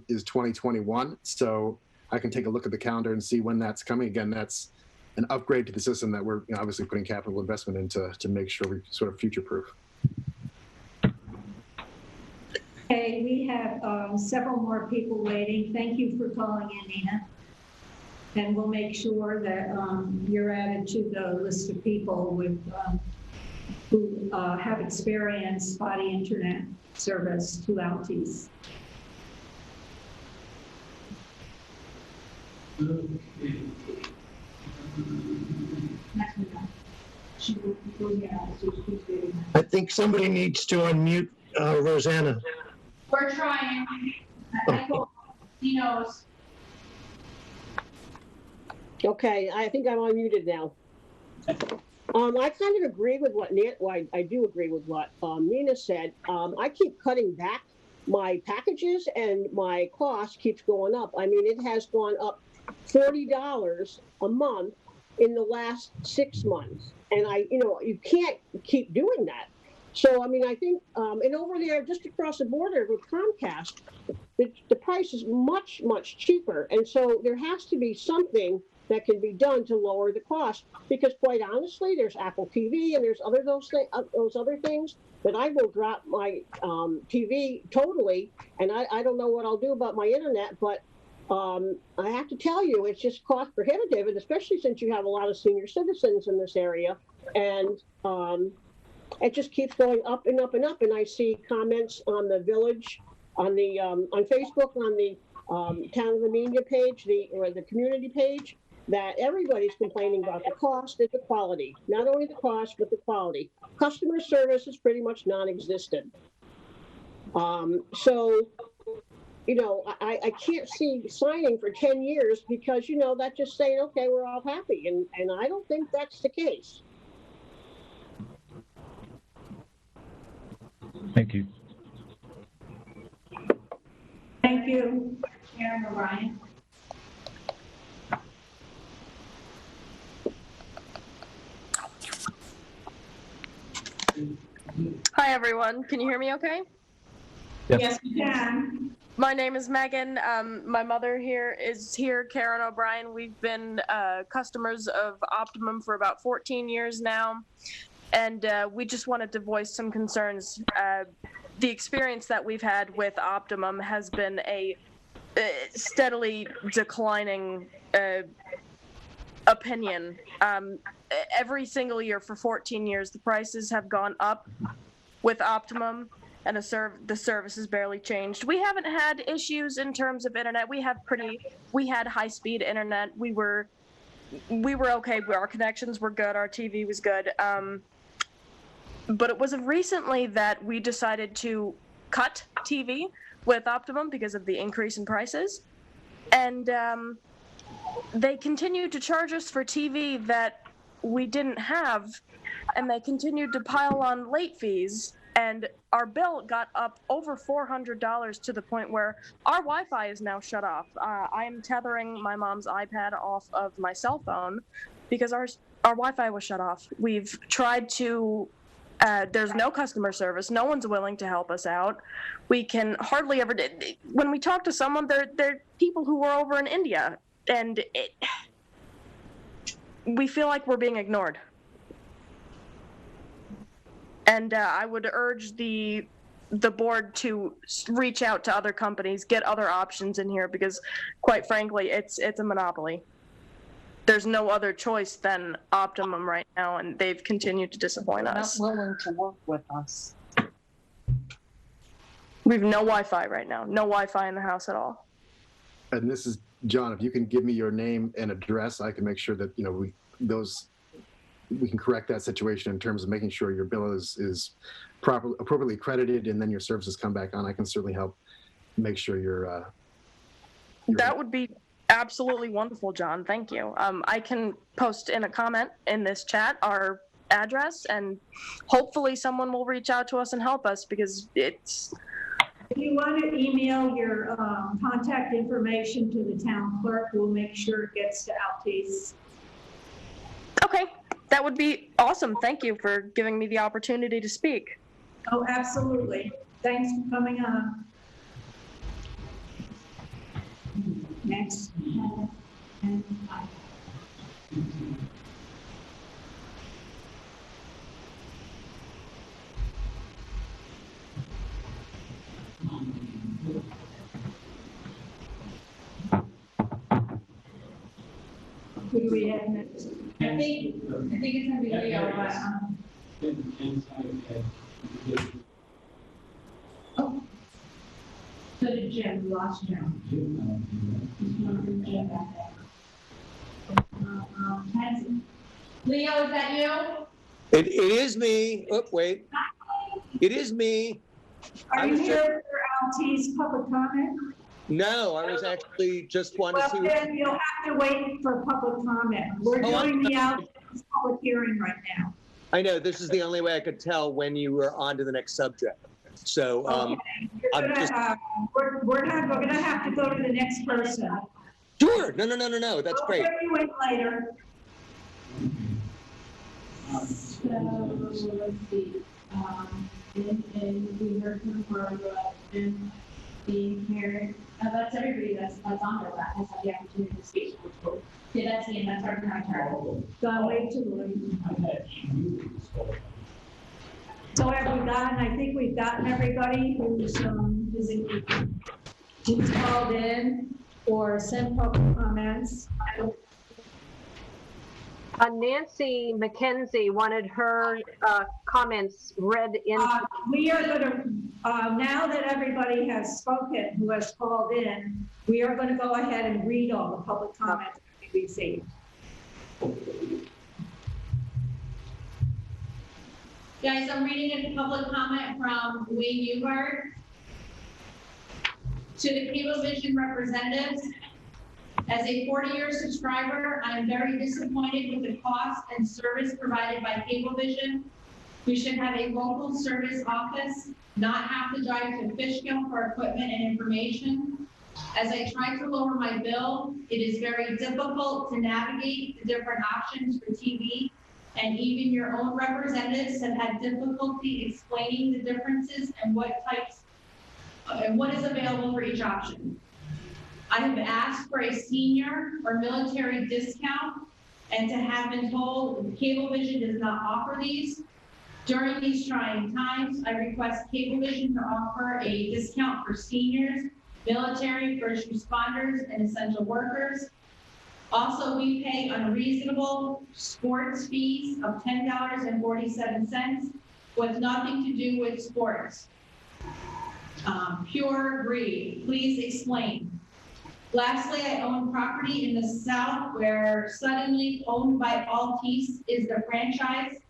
is 2021. So I can take a look at the calendar and see when that's coming. Again, that's an upgrade to the system that we're obviously putting capital investment into to make sure we sort of future-proof. Okay, we have several more people waiting. Thank you for calling in, Nina. And we'll make sure that you're added to the list of people with who have experienced spotty internet service to Altice. I think somebody needs to unmute Rosanna. We're trying. I hope he knows. Okay, I think I'm unmuted now. I kind of agree with what I do agree with what Nina said. I keep cutting back my packages and my cost keeps going up. I mean, it has gone up $40 a month in the last 6 months. And you can't keep doing that. So, I mean, I think, and over there, just across the border with Comcast, the price is much, much cheaper. And so there has to be something that can be done to lower the cost, because quite honestly, there's Apple TV and there's those other things that I will drop my TV totally, and I don't know what I'll do about my internet, but I have to tell you, it's just cost prohibitive, and especially since you have a lot of senior citizens in this area, and it just keeps going up and up and up. And I see comments on the village, on the on Facebook, on the Town of Amenia page, or the community page, that everybody's complaining about the cost and the quality. Not only the cost, but the quality. Customer service is pretty much non-existent. So, I can't see signing for 10 years because, that's just saying, okay, we're all happy. And I don't think that's the case. Thank you. Thank you, Karen O'Brien. Hi, everyone. Can you hear me okay? Yes, we can. My name is Megan. My mother is here, Karen O'Brien. We've been customers of Optimum for about 14 years now, and we just wanted to voice some concerns. The experience that we've had with Optimum has been a steadily declining opinion. Every single year for 14 years, the prices have gone up with Optimum, and the service has barely changed. We haven't had issues in terms of internet. We had high-speed internet. We were okay. Our connections were good. Our TV was good. But it was recently that we decided to cut TV with Optimum because of the increase in prices, and they continued to charge us for TV that we didn't have, and they continued to pile on late fees, and our bill got up over $400 to the point where our Wi-Fi is now shut off. I am tethering my mom's iPad off of my cell phone because our Wi-Fi was shut off. We've tried to, there's no customer service. No one's willing to help us out. We can hardly ever, when we talk to someone, they're people who are over in India, and we feel like we're being ignored. And I would urge the board to reach out to other companies, get other options in here, because quite frankly, it's a monopoly. There's no other choice than Optimum right now, and they've continued to disappoint us. Not willing to work with us. We have no Wi-Fi right now. No Wi-Fi in the house at all. And this is John. If you can give me your name and address, I can make sure that we can correct that situation in terms of making sure your bill is appropriately credited, and then your services come back on. I can certainly help make sure you're that would be absolutely wonderful, John. Thank you. I can post in a comment in this chat our address, and hopefully someone will reach out to us and help us, because it's. If you want to email your contact information to the town clerk, we'll make sure it gets to Altice. Okay, that would be awesome. Thank you for giving me the opportunity to speak. Oh, absolutely. Thanks for coming on. Next. Who do we have next? I think it's gonna be Leo, but, Oh. So did Jim, we lost Jim. Leo, is that you? It is me. Oh, wait. It is me. Are you here for Altice public comment? No, I was actually just wanting to see. Well, then you'll have to wait for public comment. We're doing the Altice public hearing right now. I know, this is the only way I could tell when you were on to the next subject. So Okay. I'm just. We're gonna have to go to the next person. Sure. No. That's great. We'll bring you in later. So, let's see, and we heard from Barbara, and being here, that's everybody that's on there, that has had the opportunity to speak. Okay, that's the end, that's our turn. Go wait till the. So have we gotten, I think we've gotten everybody who's called in or sent public comments. Nancy McKenzie wanted her comments read in. We are going to, now that everybody has spoken who has called in, we are going to go ahead and read all the public comments that we received. Guys, I'm reading a public comment from Wayne Newberg. To the Cablevision representatives, as a 40-year subscriber, I am very disappointed with the cost and service provided by Cablevision. We should have a local service office, not have to drive to Fishkill for equipment and information. As I try to lower my bill, it is very difficult to navigate the different options for TV, and even your own representatives have had difficulty explaining the differences and what types and what is available for each option. I have asked for a senior or military discount and to have been told Cablevision does not offer these. During these trying times, I request Cablevision to offer a discount for seniors, military, first responders, and essential workers. Also, we pay unreasonable sports fees of $10.47 with nothing to do with sports. Pure greed. Please explain. Lastly, I own property in the south where suddenly owned by Altice is the franchise,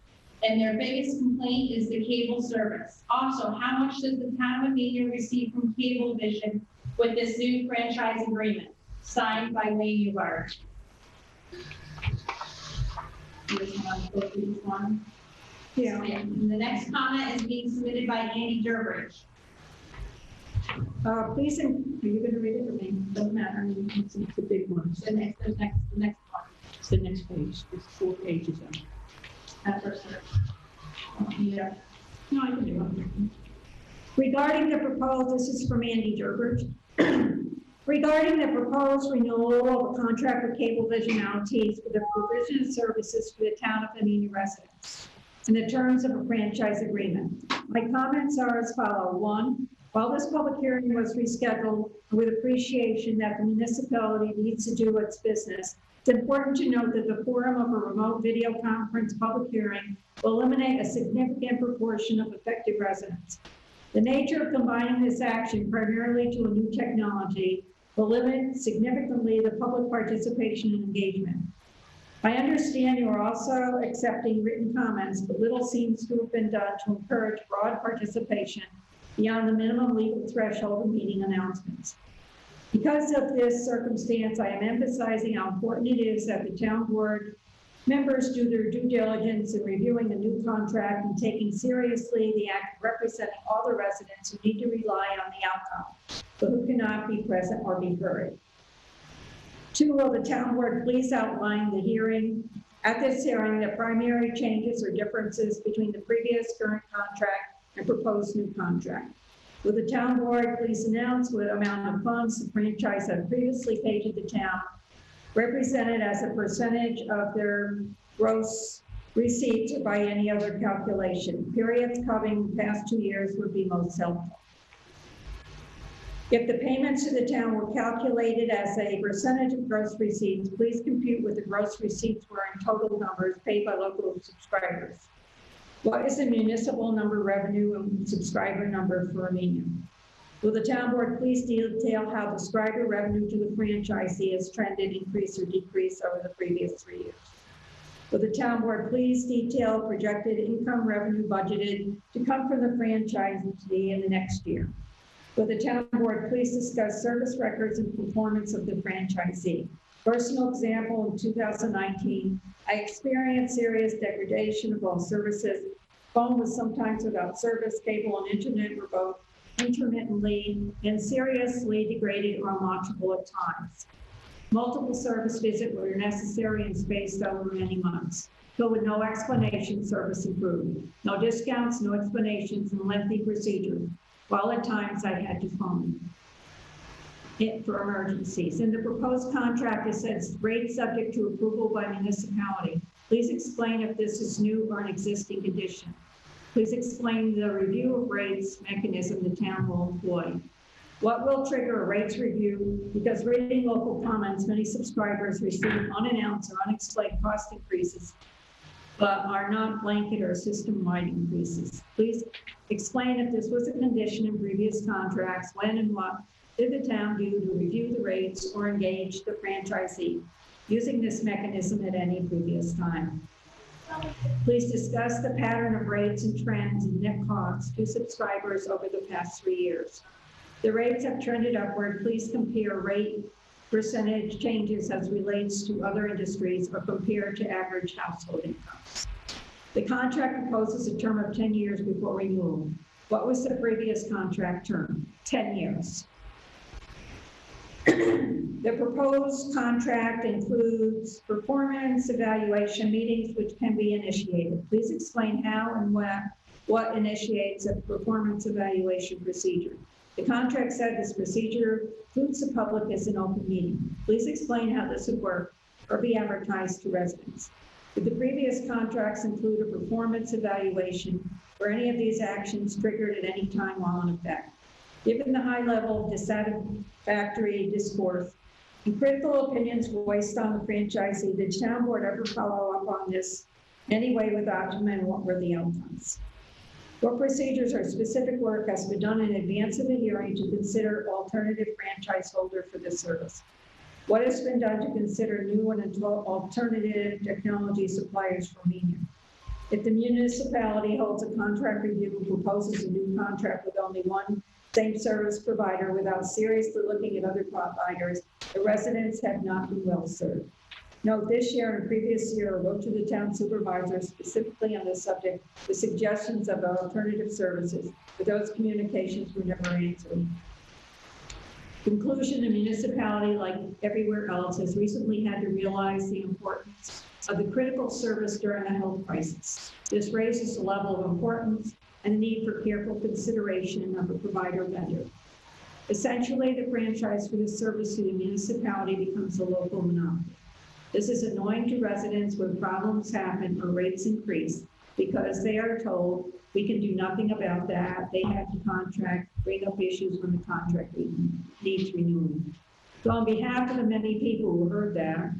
and their biggest complaint is the cable service. Also, how much does the town of Amenia receive from Cablevision with this new franchise agreement? Signed by Wayne Newberg. Yeah. And the next comment is being submitted by Andy Durbridge. Please, are you going to read it or me? Doesn't matter. I mean, it's the big one. The next one. It's the next page, there's 4 pages of it. Yeah, no, I can do it. Regarding the proposed, this is from Andy Gerbert. Regarding the proposed renewal of a contract with Cablevision LTs for the provision of services for the town of Amenia residents and the terms of a franchise agreement. My comments are as follow. 1, while this public hearing was rescheduled with appreciation that the municipality needs to do its business, it's important to note that the forum of a remote video conference public hearing will eliminate a significant proportion of affected residents. The nature of combining this action primarily to a new technology will limit significantly the public participation and engagement. I understand you are also accepting written comments, but little seems to have been done to encourage broad participation beyond the minimum legal threshold of meeting announcements. Because of this circumstance, I am emphasizing how important it is that the town board members do their due diligence in reviewing the new contract and taking seriously the act of representing all the residents who need to rely on the outcome, but who cannot be present or be heard. 2, will the town board please outline the hearing, at this hearing, the primary changes or differences between the previous current contract and proposed new contract? Will the town board please announce what amount of funds the franchise had previously paid to the town, represented as a percentage of their gross receipts or by any other calculation? Periods covering the past 2 years would be most helpful. If the payments to the town were calculated as a percentage of gross receipts, please compute what the gross receipts were in total numbers paid by local subscribers. What is the municipal number revenue and subscriber number for Amenia? Will the town board please detail how subscriber revenue to the franchisee has trended, increased, or decreased over the previous 3 years? Will the town board please detail projected income revenue budgeted to come from the franchisee in the next year? Will the town board please discuss service records and performance of the franchisee? Personal example, in 2019, I experienced serious degradation of all services. Phone was sometimes without service, cable and internet were both intermittently and seriously degraded or unwatchable at times. Multiple service visits were necessary and spaced over many months. But with no explanation, service improved. No discounts, no explanations, and lengthy procedures, while at times I had to phone it for emergencies. In the proposed contract, it says rates subject to approval by municipality. Please explain if this is new or an existing condition. Please explain the review of rates mechanism the town will employ. What will trigger a rates review? Because reading local comments, many subscribers receive unannounced or unexplained cost increases, but are not blanket or system-wide increases. Please explain if this was a condition in previous contracts, when and what did the town do to review the rates or engage the franchisee using this mechanism at any previous time? Please discuss the pattern of rates and trends in net costs to subscribers over the past 3 years. The rates have trended upward. Please compare rate percentage changes as relates to other industries or compared to average household incomes. The contract proposes a term of 10 years before renewal. What was the previous contract term? 10 years. The proposed contract includes performance evaluation meetings which can be initiated. Please explain how and what initiates a performance evaluation procedure. The contract said this procedure includes the public as an open meeting. Please explain how this would work or be advertised to residents. Did the previous contracts include a performance evaluation or any of these actions triggered at any time while in effect? Given the high level of dissatisfactory discourse and critical opinions voiced on the franchisee, did town board ever follow up on this anyway with optimum, and what were the outcomes? What procedures or specific work has been done in advance of the hearing to consider alternative franchise holder for this service? What has been done to consider new and alternative technology suppliers for Amenia? If the municipality holds a contract review and proposes a new contract with only one same service provider without seriously looking at other providers, the residents have not been well served. Note, this year and previous year, I wrote to the town supervisor specifically on this subject with suggestions of alternative services, but those communications were never answered. Conclusion, the municipality, like everywhere else, has recently had to realize the importance of the critical service during a health crisis. This raises the level of importance and the need for careful consideration of a provider vendor. Essentially, the franchise for this service to the municipality becomes a local monopoly. This is annoying to residents when problems happen or rates increase because they are told we can do nothing about that. They have to contract, bring up issues when the contract needs renewing. So on behalf of the many people who heard that,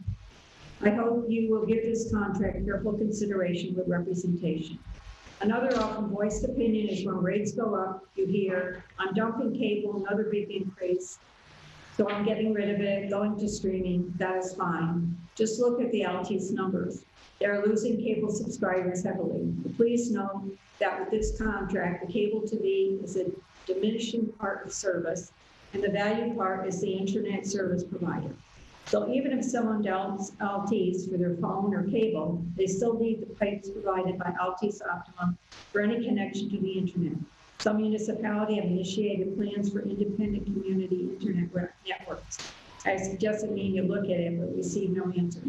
I hope you will give this contract careful consideration with representation. Another often voiced opinion is when rates go up, you hear, I'm dumping cable, another big increase, so I'm getting rid of it, going to streaming, that is fine. Just look at the Altice numbers. They're losing cable subscribers heavily. Please know that with this contract, the cable TV is a diminishing part of service, and the value part is the internet service provider. So even if someone downloads Altice for their phone or cable, they still need the pipes provided by Altice Optimum for any connection to the internet. Some municipalities have initiated plans for independent community internet networks. I suggested you look at it, but received no answer.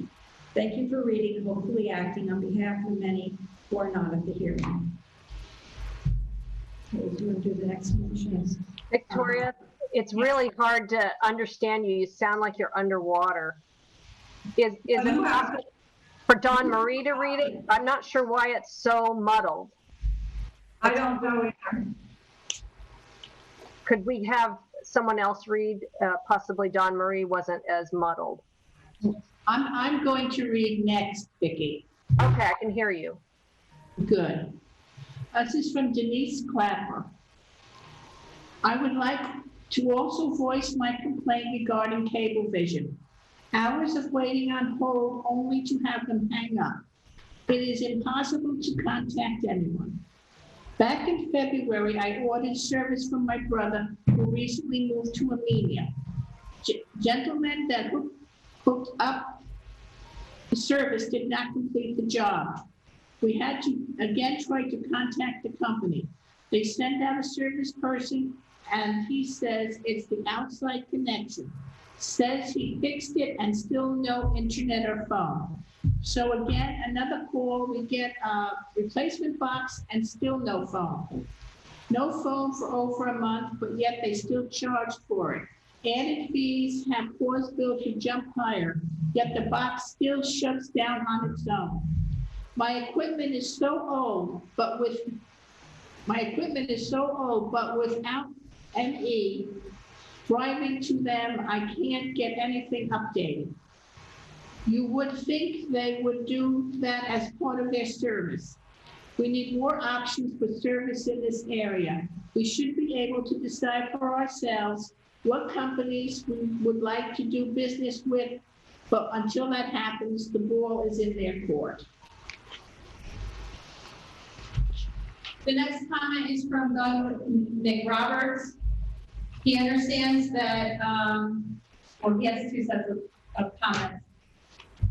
Thank you for reading and hopefully acting on behalf of the many who are not at the hearing. Okay, do you want to do the next one, Shanice? Victoria, it's really hard to understand you. You sound like you're underwater. Is it possible for Dawn Marie to read it? I'm not sure why it's so muddled. I don't know either. Could we have someone else read? Possibly Dawn Marie wasn't as muddled. I'm going to read next, Vicki. Okay, I can hear you. Good. This is from Denise Clapper. I would like to also voice my complaint regarding Cablevision. Hours of waiting on hold only to have them hang up. It is impossible to contact anyone. Back in February, I ordered service from my brother who recently moved to Amenia. Gentleman that hooked up the service did not complete the job. We had to again try to contact the company. They sent out a service person and he says it's the outside connection. Says he fixed it and still no internet or phone. So again, another call, we get a replacement box and still no phone. No phone for over a month, but yet they still charged for it. Added fees have caused bill to jump higher, yet the box still shuts down on its own. My equipment is so old, but without ME, driving to them, I can't get anything updated. You would think they would do that as part of their service. We need more options for service in this area. We should be able to decide for ourselves what companies we would like to do business with, but until that happens, the ball is in their court. The next comment is from Doug McRoberts. He understands that, or he has two sets of comments.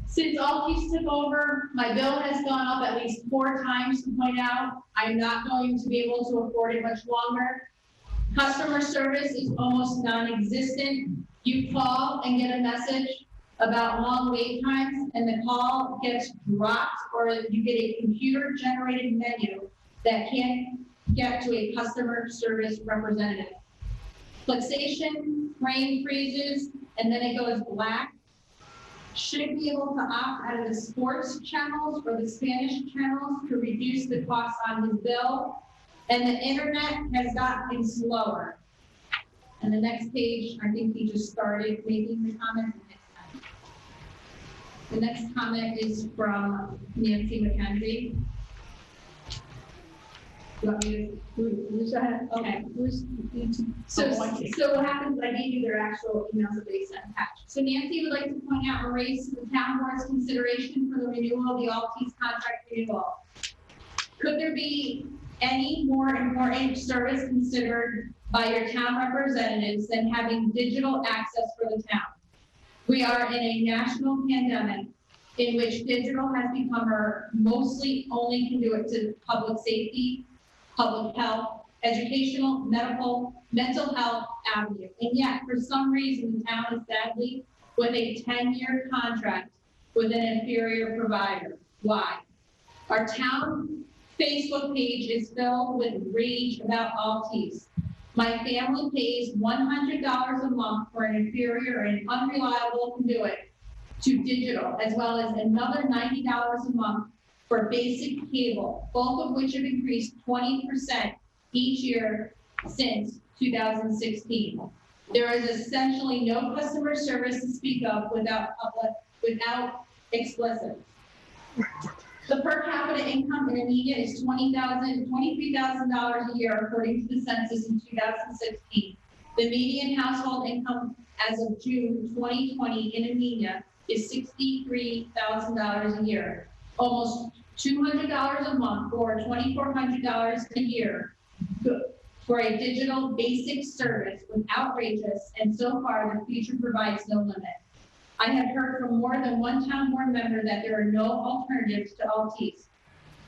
Since Altice took over, my bill has gone up at least 4 times to point out I'm not going to be able to afford it much longer. Customer service is almost non-existent. You call and get a message about long wait times and the call gets dropped, or you get a computer-generated menu that can't get to a customer service representative. Fixation, frame freezes, and then it goes black. Should be able to opt out of the sports channels or the Spanish channels to reduce the cost on his bill. And the internet has gotten slower. And the next page, I think he just started making the comment. The next comment is from Nancy McKenzie. You want me to, who's that? Okay. So what happens, I gave you their actual emails that they sent attached. So Nancy would like to point out a raise to the town board's consideration for the renewal of the Altice contract renewal. Could there be any more important service considered by your town representatives than having digital access for the town? We are in a national pandemic in which digital has become our mostly only conduit to public safety, public health, educational, medical, mental health avenue. And yet, for some reason, the town is sadly with a 10-year contract with an inferior provider. Why? Our town Facebook page is filled with rage about Altice. My family pays $100 a month for an inferior and unreliable conduit to digital, as well as another $90 a month for basic cable, both of which have increased 20% each year since 2016. There is essentially no customer service to speak of without explicit. The per capita income in Amenia is $23,000 a year, according to the census in 2016. The median household income as of June 2020 in Amenia is $63,000 a year, almost $200 a month or $2,400 a year for a digital basic service was outrageous, and so far the future provides no limit. I have heard from more than one town board member that there are no alternatives to Altice,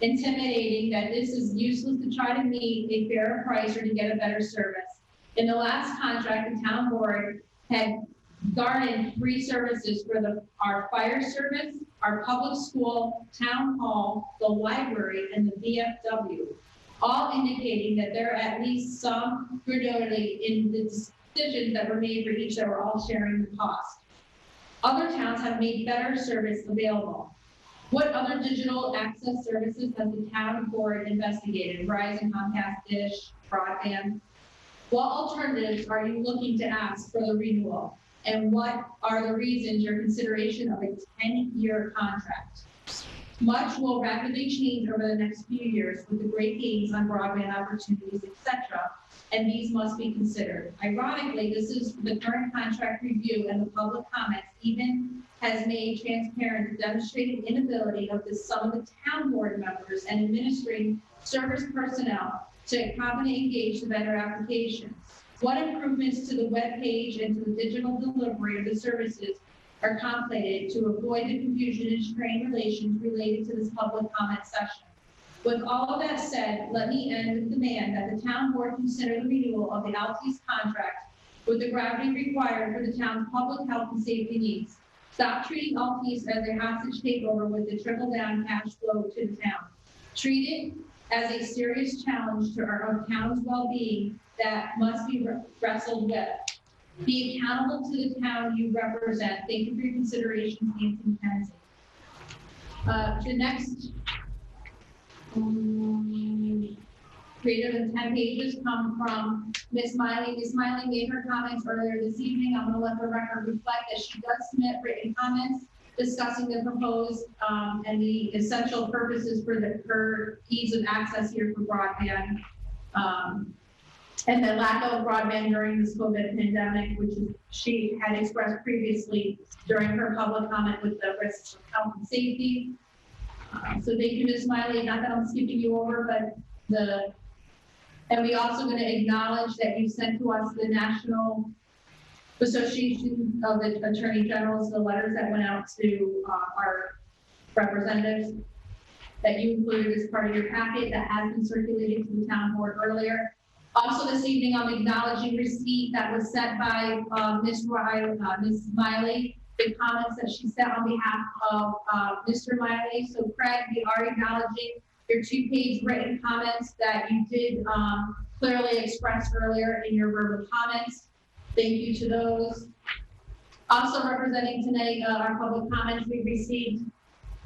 intimidating that this is useless to try to meet a fairer price or to get a better service. In the last contract, the town board had garnered free services for our fire service, our public school, town hall, the library, and the VFW, all indicating that there are at least some gratuity in the decisions that were made for each that were all sharing the cost. Other towns have made better service available. What other digital access services has the town board investigated? Verizon, Comcast, Dish, broadband? What alternatives are you looking to ask for the renewal? And what are the reasons your consideration of a 10-year contract? Much will rapidly change over the next few years with the great gains on broadband opportunities, etc., and these must be considered. Ironically, this is the current contract review, and the public comments even has made transparent the demonstrated inability of some of the town board members and administrating service personnel to confidently engage the vendor applications. What improvements to the web page and to the digital delivery of the services are contemplated to avoid the confusion and strained relations related to this public comment session? With all of that said, let me end with the demand that the town board consider the renewal of the Altice contract with the gravity required for the town's public health and safety needs. Stop treating Altice as a hostage takeover with the trickle-down cash flow to the town. Treat it as a serious challenge to our town's well-being that must be wrestled with. Be accountable to the town you represent. Thank you for your consideration, Nancy McKenzie. The next greater than 10 pages come from Ms. Miley. Ms. Miley made her comments earlier this evening. I'm going to let the record reflect that she does submit written comments discussing the proposed and the essential purposes for her ease of access here for broadband. And the lack of broadband during this COVID pandemic, which she had expressed previously during her public comment with the risks of health and safety. So thank you, Ms. Miley. Not that I'm skipping you over, but and we also going to acknowledge that you sent to us the National Association of the Attorney Generals, the letters that went out to our representatives that you included as part of your packet that has been circulated to the town board earlier. Also this evening, I'm acknowledging receipt that was sent by Ms. Miley, the comments that she sent on behalf of Mr. Miley. So Craig, we are acknowledging your 2-page written comments that you did clearly express earlier in your verbal comments. Thank you to those. Also representing tonight our public comments, we received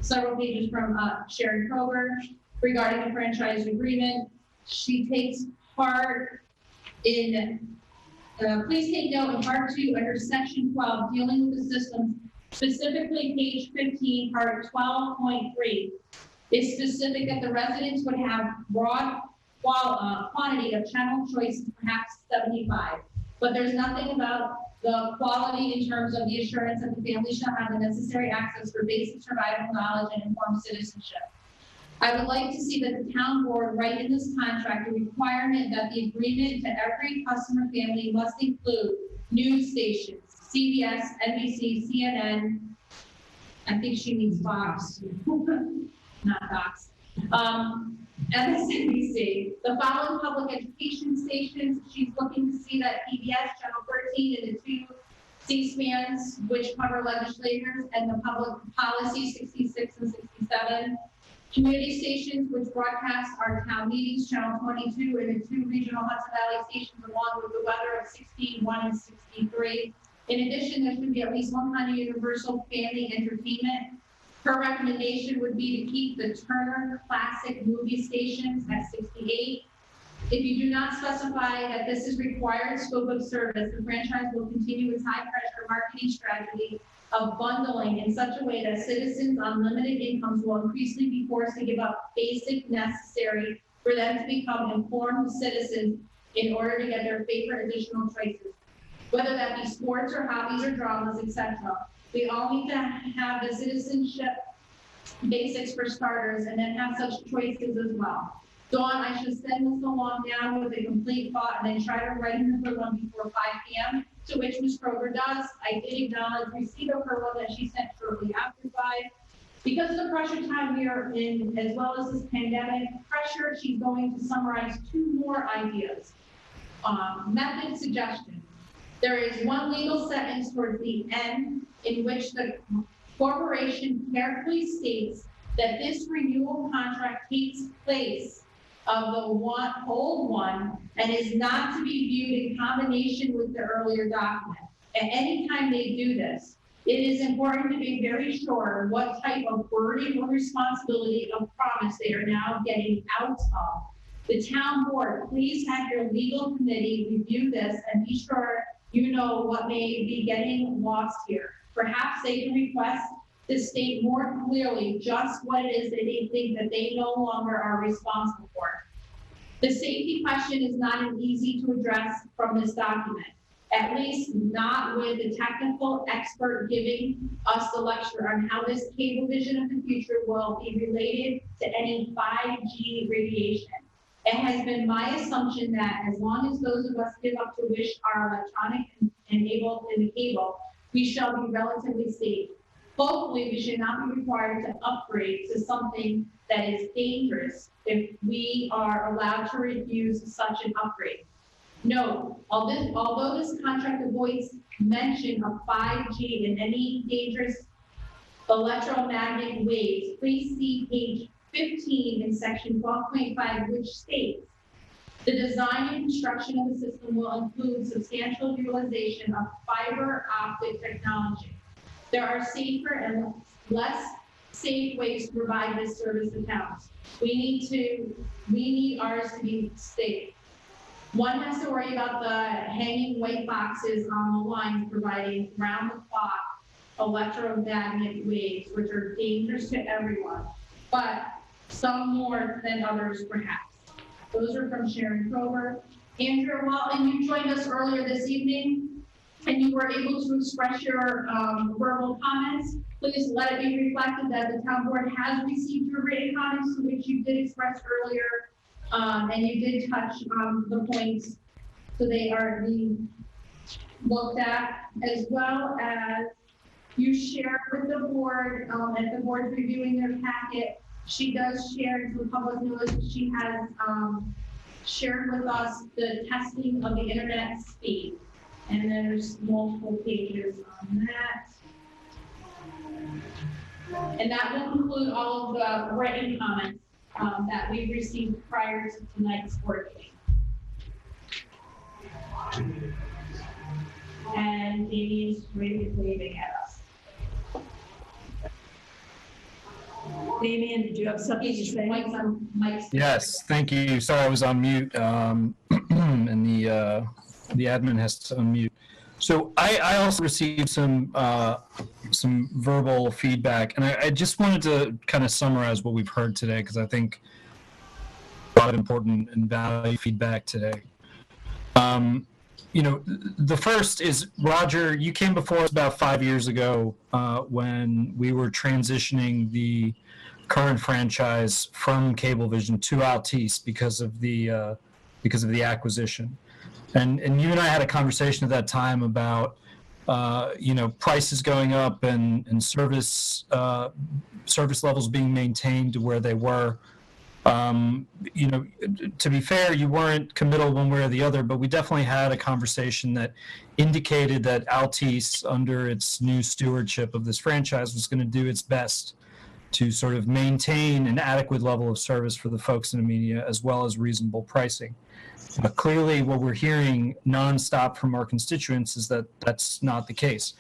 several pages from Sharon Kroger regarding the franchise agreement. She takes part in, please take note in part 2 under section 12, dealing with the systems, specifically page 15, part 12.3. It's specific that the residents would have broad quantity of channel choices, perhaps 75. But there's nothing about the quality in terms of the assurance that the family shall have the necessary access for basic survival knowledge and informed citizenship. I would like to see that the town board write in this contract a requirement that the agreement to every customer family must include news stations, CBS, NBC, CNN, I think she means Fox, not Fox, MSNBC, The following public education stations, she's looking to see that PBS, Channel 13, and the two C-SPANs, which cover legislators, and the public policy 66 and 67. Community stations, which broadcast our town meetings, Channel 22, and the two regional Hudson Valley stations, along with the weather of 61 and 63. In addition, there should be at least one kind of universal family entertainment. Her recommendation would be to keep the Turner Classic movie stations at 68. If you do not specify that this is required scope of service, the franchise will continue its high-pressure marketing strategy of bundling in such a way that citizens on limited incomes will increasingly be forced to give up basic necessary for them to become informed citizens in order to get their favorite additional choices, whether that be sports or hobbies or dramas, etc. We all need to have the citizenship basics for starters and then have such choices as well. Dawn, I should send this along now with a complete thought and then try to write another one before 5 p.m., to which Ms. Kroger does. I did acknowledge receipt of her one that she sent shortly after 5. Because of the pressure time we are in, as well as this pandemic pressure, she's going to summarize 2 more ideas. Method suggestion. There is one legal sentence towards the end in which the corporation carefully states that this renewal contract takes place of the old one and is not to be viewed in combination with the earlier document. At any time they do this, it is important to be very sure what type of burden or responsibility of promise they are now getting out of. The town board, please have your legal committee review this and be sure you know what may be getting lost here. Perhaps they can request to state more clearly just what it is that they think that they no longer are responsible for. The safety question is not an easy to address from this document, at least not with the technical expert giving us the lecture on how this cable vision of the future will be related to any 5G radiation. It has been my assumption that as long as those of us give up to wish are electronic enabled in the cable, we shall be relatively safe. Hopefully, we should not be required to upgrade to something that is dangerous if we are allowed to refuse such an upgrade. Note, although this contract avoids mention of 5G and any dangerous electromagnetic waves, please see page 15 in section 12.5, which states, the design and construction of the system will include substantial utilization of fiber optic technology. There are safer and less safe ways to provide this service to towns. We need ours to be safe. One has to worry about the hanging white boxes on the lines providing round-the-clock electromagnetic waves, which are dangerous to everyone, but some more than others perhaps. Those are from Sharon Kroger. Andrew Walton, you joined us earlier this evening and you were able to express your verbal comments. Please let it be reflected that the town board has received your written comments, to which you did express earlier, and you did touch on the points, so they are being looked at, as well as you shared with the board, at the board reviewing their packet. She does share into the public knowledge. She has shared with us the testing of the internet speed. And there's multiple pages on that. And that will include all of the written comments that we received prior to tonight's board meeting. And Damien's waving at us. Damien, did you have something to say? Yes, thank you. Sorry, I was on mute, and the admin has to unmute. So I also received some verbal feedback, and I just wanted to kind of summarize what we've heard today, because I think a lot of important and valuable feedback today. You know, the first is, Roger, you came before us about 5 years ago when we were transitioning the current franchise from Cablevision to Altice because of the acquisition. And you and I had a conversation at that time about, you know, prices going up and service levels being maintained to where they were. You know, to be fair, you weren't committal one way or the other, but we definitely had a conversation that indicated that Altice, under its new stewardship of this franchise, was going to do its best to sort of maintain an adequate level of service for the folks in Amenia, as well as reasonable pricing. Clearly, what we're hearing nonstop from our constituents is that that's not the case.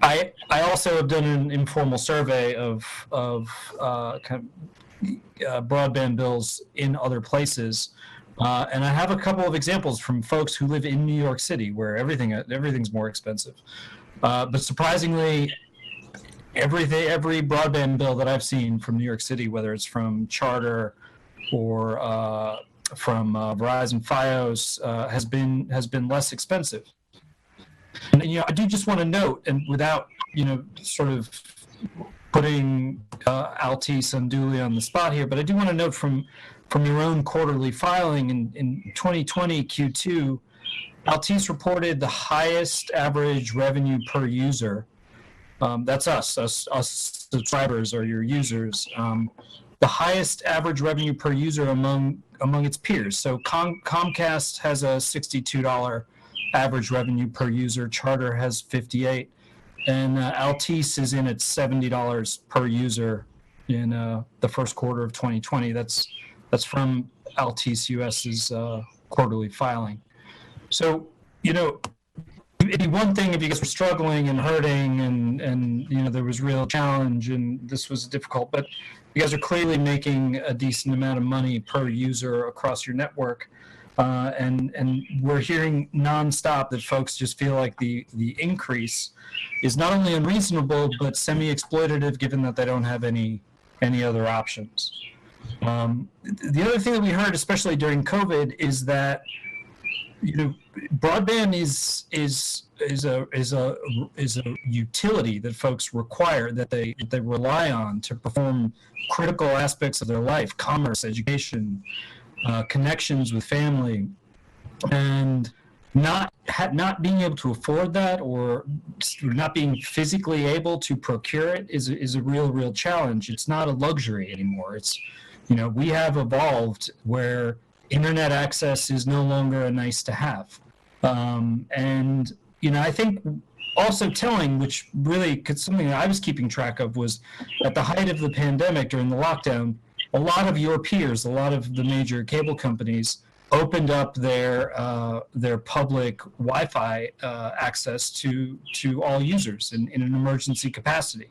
I also have done an informal survey of kind of broadband bills in other places, and I have a couple of examples from folks who live in New York City, where everything's more expensive. But surprisingly, every broadband bill that I've seen from New York City, whether it's from Charter or from Verizon Fios, has been less expensive. And you know, I do just want to note, and without sort of putting Altice unduly on the spot here, but I do want to note from your own quarterly filing in 2020 Q2, Altice reported the highest average revenue per user. That's us subscribers or your users. The highest average revenue per user among its peers. So Comcast has a $62 average revenue per user. Charter has $58, and Altice is in at $70 per user in the first quarter of 2020. That's from Altice US's quarterly filing. So it'd be one thing if you guys were struggling and hurting and there was real challenge and this was difficult, but you guys are clearly making a decent amount of money per user across your network. And we're hearing nonstop that folks just feel like the increase is not only unreasonable, but semi-exploitative, given that they don't have any other options. The other thing that we heard, especially during COVID, is that broadband is a utility that folks require, that they rely on to perform critical aspects of their life: commerce, education, connections with family, and not being able to afford that, or not being physically able to procure it is a real challenge. It's not a luxury anymore. It's we have evolved where internet access is no longer a nice to have. And I think also telling, which really something that I was keeping track of, was at the height of the pandemic during the lockdown, a lot of your peers, a lot of the major cable companies opened up their public Wi-Fi access to all users in an emergency capacity.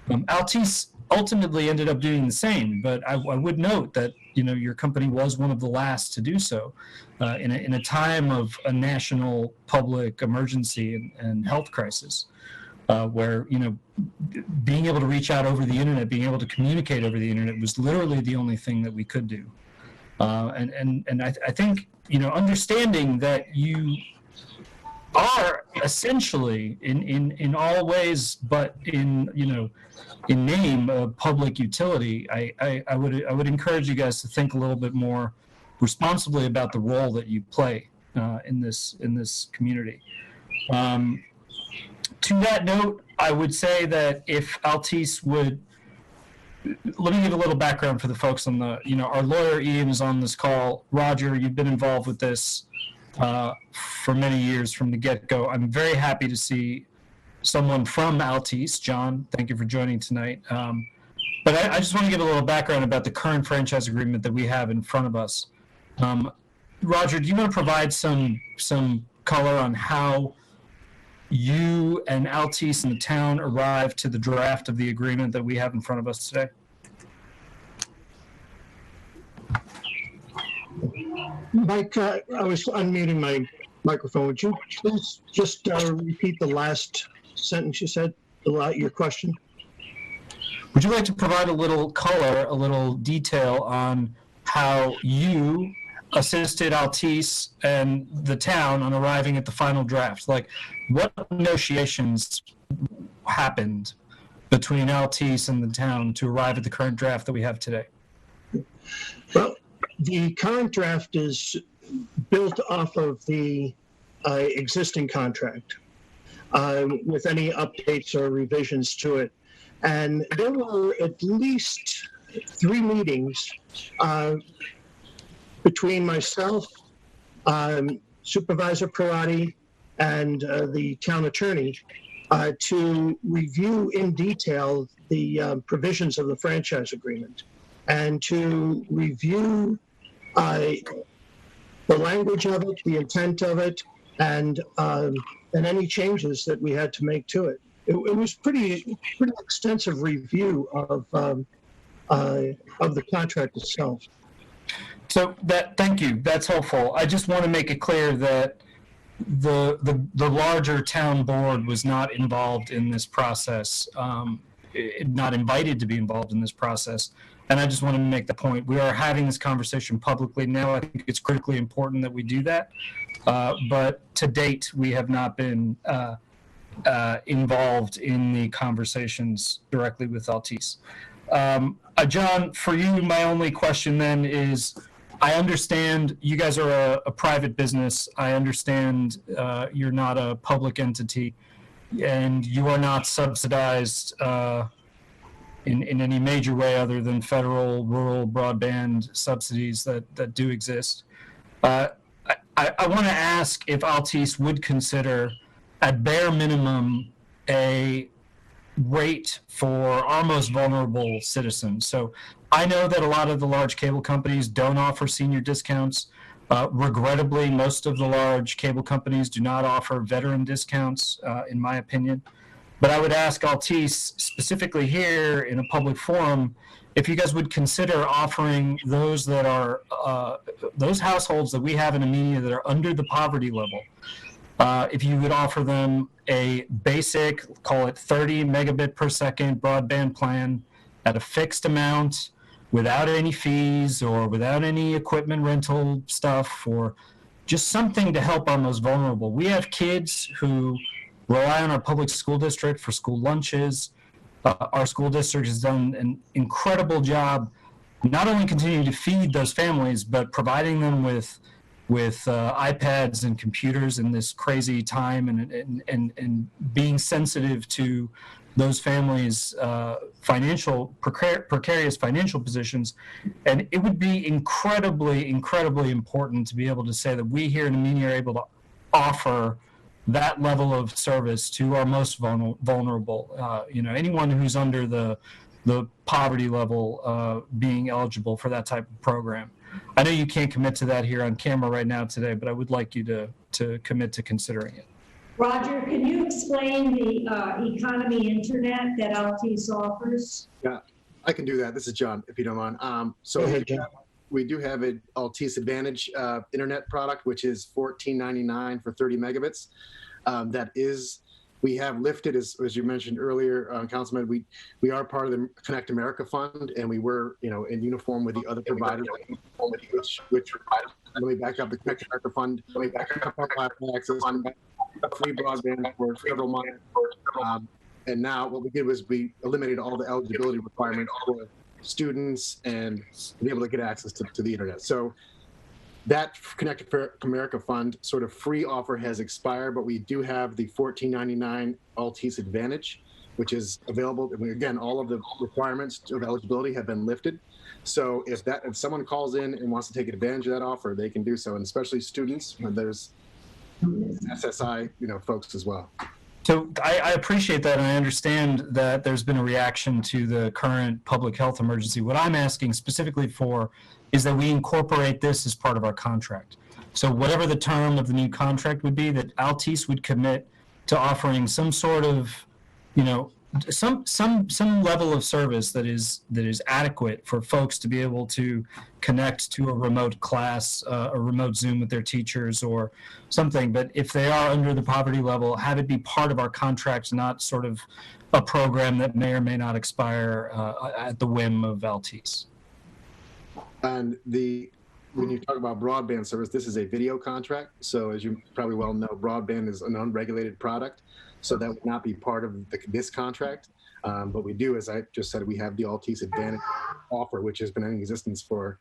Altice ultimately ended up doing the same, but I would note that your company was one of the last to do so in a time of a national public emergency and health crisis, where being able to reach out over the internet, being able to communicate over the internet was literally the only thing that we could do. And I think understanding that you are essentially in all ways, but in name, a public utility, I would encourage you guys to think a little bit more responsibly about the role that you play in this community. To that note, I would say that if Altice would, let me give a little background for the folks on the, our lawyer Ian is on this call. Roger, you've been involved with this for many years from the get-go. I'm very happy to see someone from Altice. John, thank you for joining tonight. But I just want to give a little background about the current franchise agreement that we have in front of us. Roger, do you want to provide some color on how you and Altice and the town arrived to the draft of the agreement that we have in front of us today? Mike, I was unmuting my microphone. Would you please just repeat the last sentence you said, your question? Would you like to provide a little color, a little detail on how you assisted Altice and the town on arriving at the final draft? Like, what negotiations happened between Altice and the town to arrive at the current draft that we have today? Well, the current draft is built off of the existing contract with any updates or revisions to it. And there were at least 3 meetings between myself, Supervisor Parati, and the town attorney to review in detail the provisions of the franchise agreement and to review the language of it, the intent of it, and any changes that we had to make to it. It was pretty extensive review of the contract itself. So thank you. That's helpful. I just want to make it clear that the larger town board was not involved in this process, not invited to be involved in this process. And I just want to make the point. We are having this conversation publicly now. I think it's critically important that we do that. But to date, we have not been involved in the conversations directly with Altice. John, for you, my only question then is, I understand you guys are a private business. I understand you're not a public entity, and you are not subsidized in any major way other than federal rural broadband subsidies that do exist. I want to ask if Altice would consider, at bare minimum, a rate for our most vulnerable citizens. So I know that a lot of the large cable companies don't offer senior discounts. Regrettably, most of the large cable companies do not offer veteran discounts, in my opinion. But I would ask Altice, specifically here in a public forum, if you guys would consider offering those that are, those households that we have in Amenia that are under the poverty level, if you would offer them a basic, call it 30 megabit per second broadband plan at a fixed amount, without any fees or without any equipment rental stuff, or just something to help our most vulnerable. We have kids who rely on our public school district for school lunches. Our school district has done an incredible job not only continuing to feed those families, but providing them with iPads and computers in this crazy time, and being sensitive to those families' precarious financial positions. And it would be incredibly important to be able to say that we here in Amenia are able to offer that level of service to our most vulnerable. Anyone who's under the poverty level being eligible for that type of program. I know you can't commit to that here on camera right now today, but I would like you to commit to considering it. Roger, can you explain the economy internet that Altice offers? Yeah, I can do that. This is John, if you don't mind. We do have an Altice Advantage internet product, which is $14.99 for 30 megabits. We have lifted, as you mentioned earlier, Councilman, we are part of the Connect America Fund, and we were, in uniform with the other providers, which let me back up the Connect America Fund, let me back up our access fund, free broadband for several months. And now what we did was we eliminated all the eligibility requirements for students and be able to get access to the internet. So that Connect America Fund sort of free offer has expired, but we do have the $14.99 Altice Advantage, which is available. Again, all of the requirements of eligibility have been lifted. So if someone calls in and wants to take advantage of that offer, they can do so, and especially students, when there's SSI, folks as well. So I appreciate that, and I understand that there's been a reaction to the current public health emergency. What I'm asking specifically for is that we incorporate this as part of our contract. So whatever the term of the new contract would be, that Altice would commit to offering some sort of, some level of service that is adequate for folks to be able to connect to a remote class, a remote Zoom with their teachers or something. But if they are under the poverty level, have it be part of our contract, not sort of a program that may or may not expire at the whim of Altice. And when you talk about broadband service, this is a video contract. So as you probably well know, broadband is an unregulated product. So that would not be part of this contract. But we do, as I just said, we have the Altice Advantage offer, which has been in existence for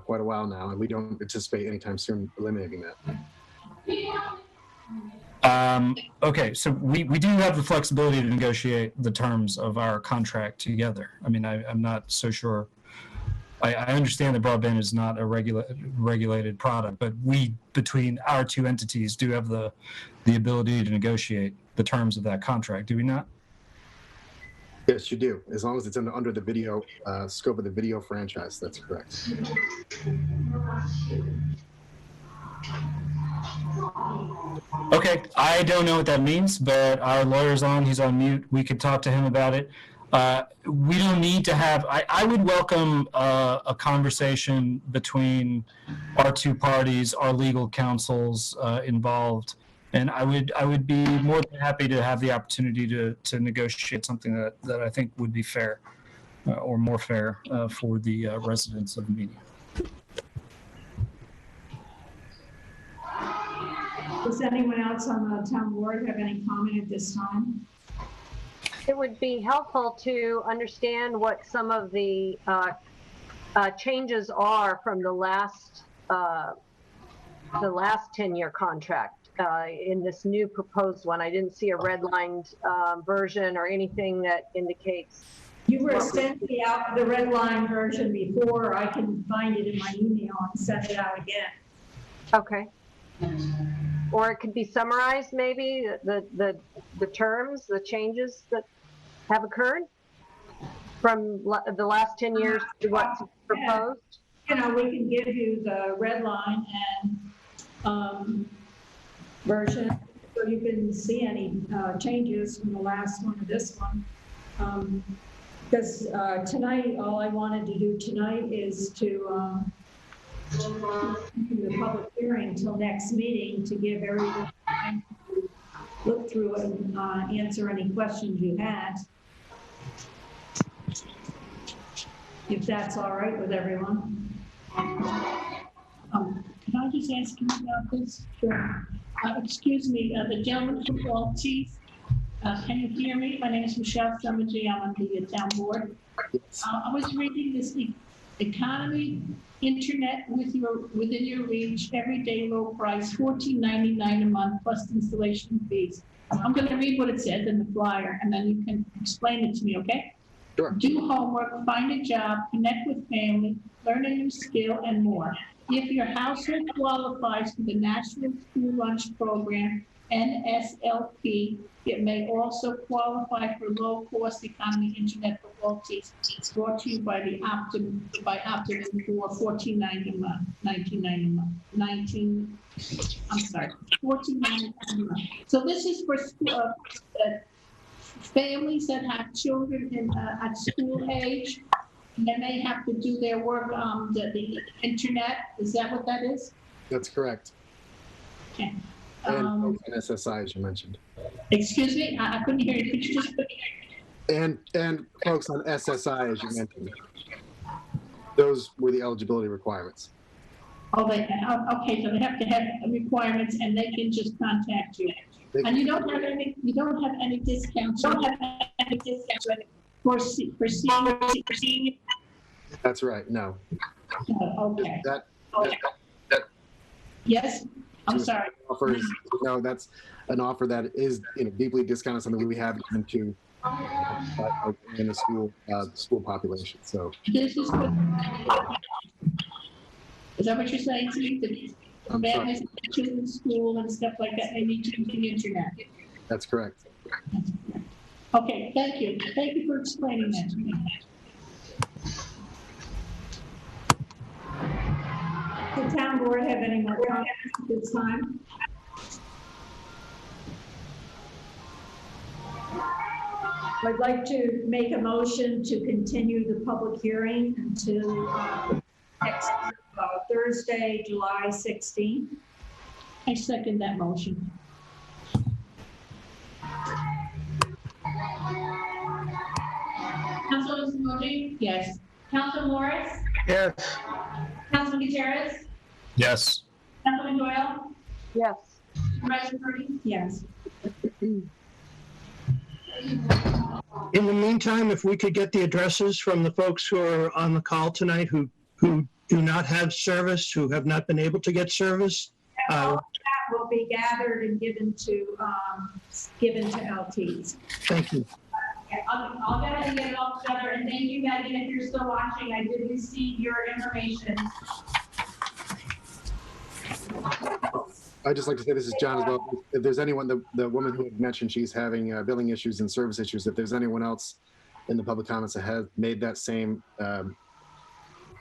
quite a while now, and we don't anticipate anytime soon eliminating that. Okay, so we do have the flexibility to negotiate the terms of our contract together. I mean, I'm not so sure I understand that broadband is not a regulated product, but we, between our two entities, do have the ability to negotiate the terms of that contract, do we not? Yes, you do. As long as it's under the video scope of the video franchise, that's correct. Okay, I don't know what that means, but our lawyer's on, he's on mute. We could talk to him about it. We don't need to have, I would welcome a conversation between our two parties, our legal counsels involved, and I would be more than happy to have the opportunity to negotiate something that I think would be fair or more fair for the residents of Amenia. Does anyone else on the town board have any comment at this time? It would be helpful to understand what some of the changes are from the last 10-year contract in this new proposed one. I didn't see a redlined version or anything that indicates. You were sent the red line version before. I can find it in my email and send it out again. Okay. Or it could be summarized, maybe, the terms, the changes that have occurred from the last 10 years to what's proposed? You know, we can give you the red line and version so you can see any changes from the last one to this one. Because tonight, all I wanted to do tonight is to the public hearing until next meeting to give everyone time to look through it and answer any questions you had. If that's all right with everyone. Can I just ask you about this? Sure. Excuse me, the gentleman from Altice, can you hear me? My name is Michelle Summergy. I'm on the town board. I was reading this economy internet within your reach, everyday low price, $14.99 a month plus installation fees. I'm going to read what it says in the flyer, and then you can explain it to me, okay? Sure. Do homework, find a job, connect with family, learn a new skill, and more. If your household qualifies for the National School Lunch Program, NSLP, it may also qualify for low-cost economy internet for Altice. It's brought to you by Optimum for $14.90 a month, $14.90 a month. So this is for school, families that have children at school age, and they may have to do their work on the internet. Is that what that is? That's correct. Okay. And SSI, as you mentioned. Excuse me, I couldn't hear you. Could you just put? And folks on SSI, as you mentioned. Those were the eligibility requirements. Oh, okay, so they have to have requirements, and they can just contact you. And you don't have any discounts. You don't have any discounts for senior. That's right. No. Okay. That Yes. I'm sorry. Offers, no, that's an offer that is deeply discounted, something we have given to in the school population. So this is what. Is that what you're saying to me? The families and children in school and stuff like that, they need to use the internet. That's correct. Okay, thank you. Thank you for explaining that to me. Does the town board have any more comments at this time? I'd like to make a motion to continue the public hearing until next Thursday, July 16th. I second that motion. Councilor Simoji? Yes. Councilor Morris? Yes. Councilman Gutierrez? Yes. Councilman Doyle? Yes. Supervisor Purdy? Yes. In the meantime, if we could get the addresses from the folks who are on the call tonight who do not have service, who have not been able to get service. That will be gathered and given to LTs. Thank you. Yeah. I'll go ahead and get it all together, and thank you, Megan, if you're still watching, I did receive your information. I'd just like to say, this is John as well. If there's anyone, the woman who had mentioned she's having billing issues and service issues, if there's anyone else in the public comments that has made that same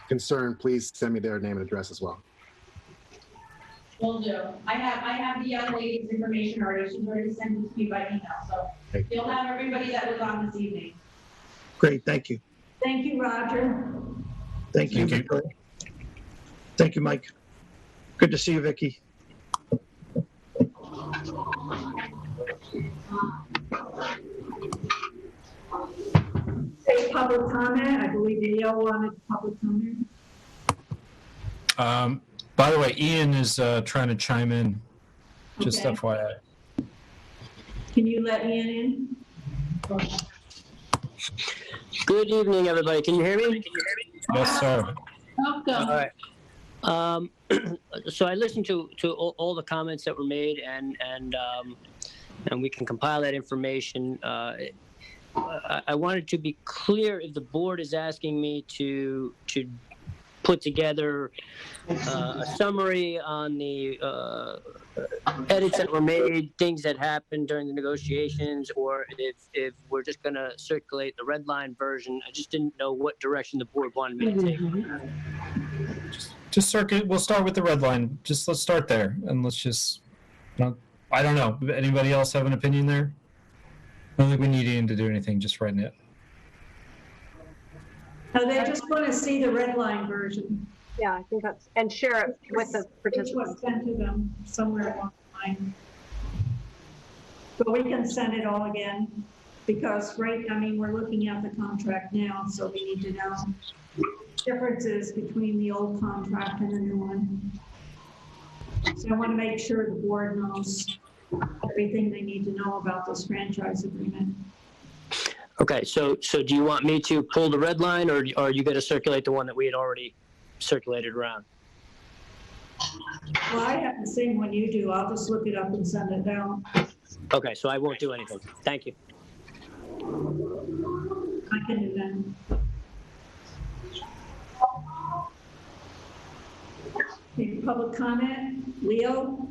concern, please send me their name and address as well. Will do. I have the young lady's information already. She's already sent it to me by email, so you'll have everybody that was on this evening. Great, thank you. Thank you, Roger. Thank you, Victoria. Thank you, Mike. Good to see you, Vicky. Say public comment. I believe Leo wanted public comment. By the way, Ian is trying to chime in, just Okay. FYI. Can you let Ian in? Good evening, everybody. Can you hear me? Yes, sir. Welcome. All right. So I listened to all the comments that were made, and we can compile that information. I wanted to be clear if the board is asking me to put together a summary on the edits that were made, things that happened during the negotiations, or if we're just going to circulate the red line version. I just didn't know what direction the board wanted me to take. Just circuit. We'll start with the red line. Let's start there, and let's just. I don't know. Anybody else have an opinion there? I don't think we need Ian to do anything. Just writing it. No, they just want to see the red line version. Yeah, I think that's, and share it with the Which was sent to them somewhere along the line. But we can send it all again, because we're looking at the contract now, so we need to know differences between the old contract and the new one. So I want to make sure the board knows everything they need to know about this franchise agreement. Okay, so do you want me to pull the red line, or are you going to circulate the one that we had already circulated around? Well, I have the same one you do. I'll just look it up and send it down. Okay, so I won't do anything. Thank you. I can do that. Okay, public comment, Leo?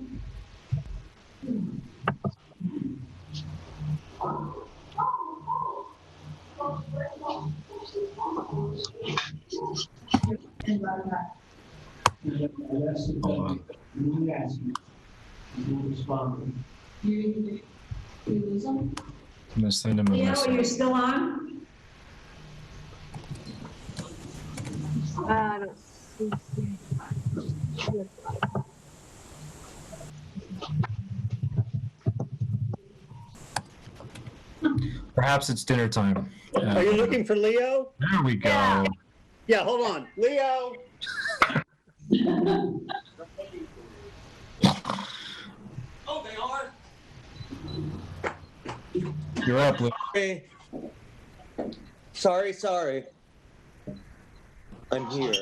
You lose them? I'm gonna send him a Leo, message. are you still on? Perhaps it's dinner time. Are you looking for Leo? There we go. Yeah, hold on. Leo! Oh, they are? You're up, Luke. Hey. Sorry. I'm here.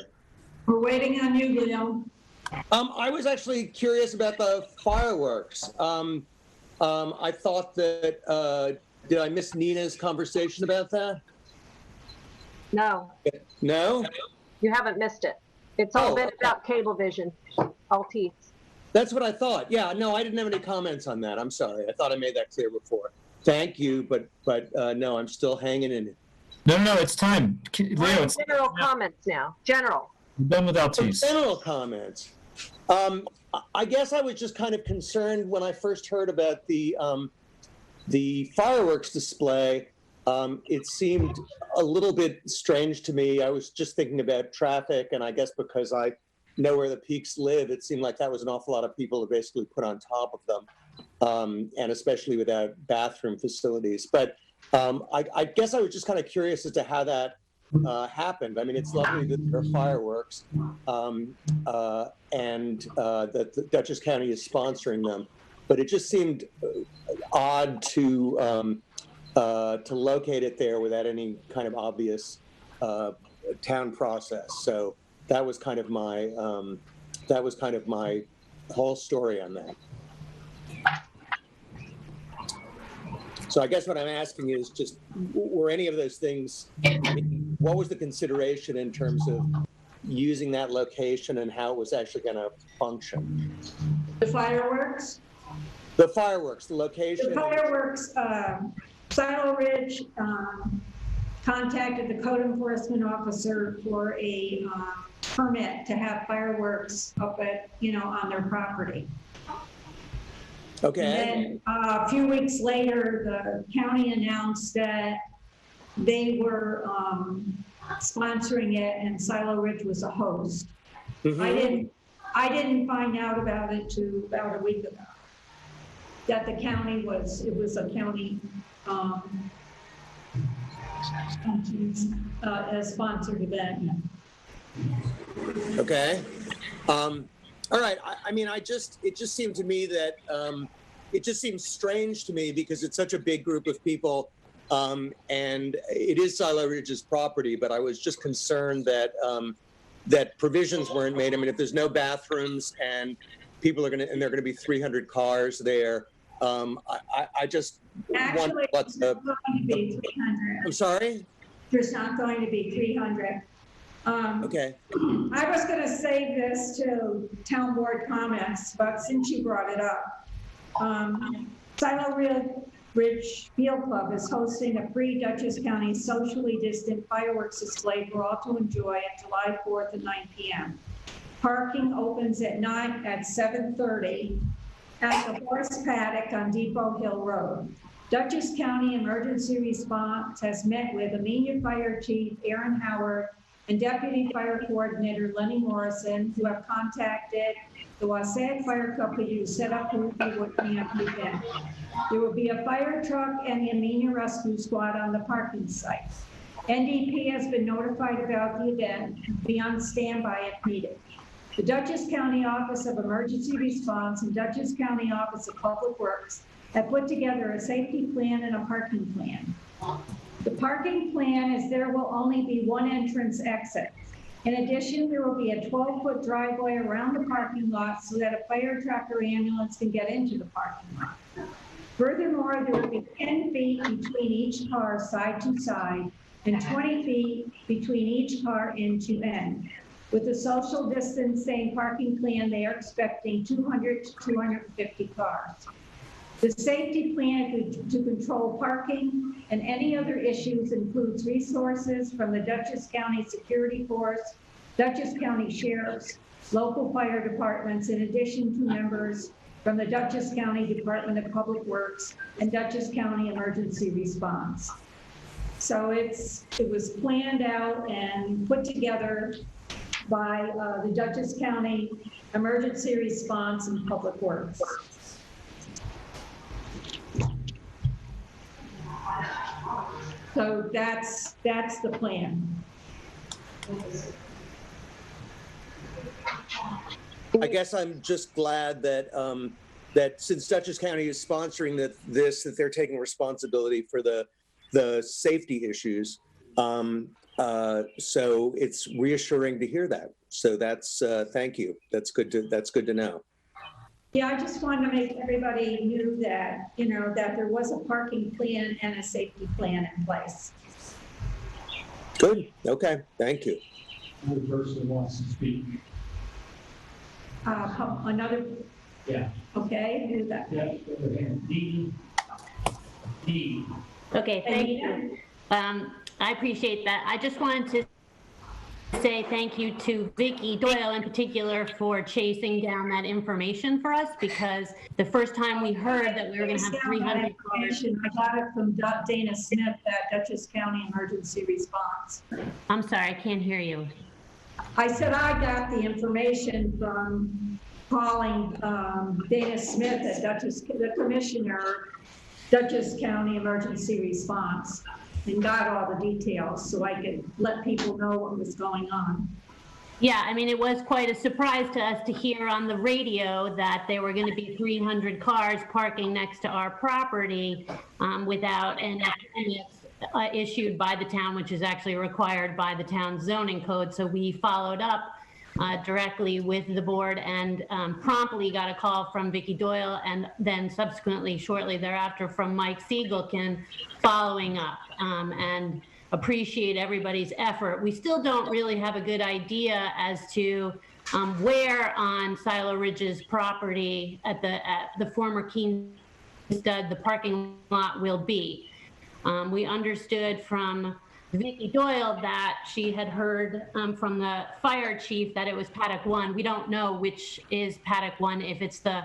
We're waiting on you, Leo. I was actually curious about the fireworks. I thought that, did I miss Nina's conversation about that? No, No? you haven't missed it. It's all been about Cablevision, Altice. That's what I thought. Yeah, no, I didn't have any comments on that. I'm sorry. I thought I made that clear before. Thank you, but no, I'm still hanging in it. No, it's time. Leo, it's General comments now, general. we're done with Altice. General comments. I guess I was just kind of concerned when I first heard about the fireworks display. It seemed a little bit strange to me. I was just thinking about traffic, and I guess because I know where the Peaks live, it seemed like that was an awful lot of people to basically put on top of them, and especially without bathroom facilities. But I guess I was just kind of curious as to how that happened. I mean, it's lovely that there are fireworks, and that the Dutchess County is sponsoring them. But it just seemed odd to locate it there without any kind of obvious town process. So that was kind of my whole story on that. So I guess what I'm asking is just, were any of those things, I mean, what was the consideration in terms of using that location and how it was actually going to function? The fireworks? The fireworks, the location. The fireworks, Silo Ridge contacted the code enforcement officer for a permit to have fireworks up at, on their property. Okay. And then a few weeks later, the county announced that they were sponsoring it and Silo Ridge was a host. Mm-hmm. I didn't find out about it till about a week ago. That the county it was a county a sponsored event. Okay. All right. I mean, it just seemed to me that it just seems strange to me because it's such a big group of people, and it is Silo Ridge's property. But I was just concerned that that provisions weren't made. I mean, if there's no bathrooms and people are going to, and there are going to be 300 cars there, I just Actually, what's the. going to be 300. I'm sorry. There's not going to be 300. Okay. I was going to save this to town board comments, but since you brought it up, Silo Ridge Field Club is hosting a free Dutchess County socially distant fireworks display for all to enjoy on July 4th at 9 p.m. Parking opens at 7:30 at the horse paddock on Depot Hill Road. Dutchess County Emergency Response has met with Amenia Fire Chief Aaron Howard and Deputy Fire Coordinator Lenny Morrison, who have contacted the Wasaig Fire Company to set up the event. There will be a fire truck and the Amenia Rescue Squad on the parking site. NDP has been notified about the event and be on standby if needed. The Dutchess County Office of Emergency Response and Dutchess County Office of Public Works have put together a safety plan and a parking plan. The parking plan is there will only be one entrance exit. In addition, there will be a 12-foot driveway around the parking lot so that a fire truck or ambulance can get into the parking lot. Furthermore, there will be 10 feet between each car side to side and 20 feet between each car end to end. With the social distancing parking plan, they are expecting 200 to 250 cars. The safety plan to control parking and any other issues includes resources from the Dutchess County Security Force, Dutchess County Sheriffs, local fire departments, in addition to members from the Dutchess County Department of Public Works and Dutchess County Emergency Response. So it was planned out and put together by the Dutchess County Emergency Response and Public Works. So that's the plan. I guess I'm just glad that that since Dutchess County is sponsoring that they're taking responsibility for the safety issues. So it's reassuring to hear that. So that's thank you. That's good to know. Yeah, I just wanted to make everybody knew that, that there was a parking plan and a safety plan in place. Good. Okay. Thank you. Another person wants to speak. Another. Yeah. Okay. Who's that? Yeah. Dee. Okay. Thank you. I appreciate that. I just wanted to say thank you to Vicki Doyle in particular for chasing down that information for us, because the first time we heard that we were going to have 300 cars. I got it from Dana Smith at Dutchess County Emergency Response. I'm sorry, I can't hear you. I said I got the information from calling Dana Smith at the commissioner, Dutchess County Emergency Response, and got all the details so I could let people know what was going on. Yeah, I mean, it was quite a surprise to us to hear on the radio that there were going to be 300 cars parking next to our property without any permits issued by the town, which is actually required by the town zoning code. So we followed up directly with the board, and promptly got a call from Vicki Doyle, and then subsequently, shortly thereafter, from Mike Siegelkin following up, and appreciate everybody's effort. We still don't really have a good idea as to where on Silo Ridge's property at the former Keen Stud the parking lot will be. We understood from Vicki Doyle that she had heard from the fire chief that it was paddock 1. We don't know which is paddock 1, if it's the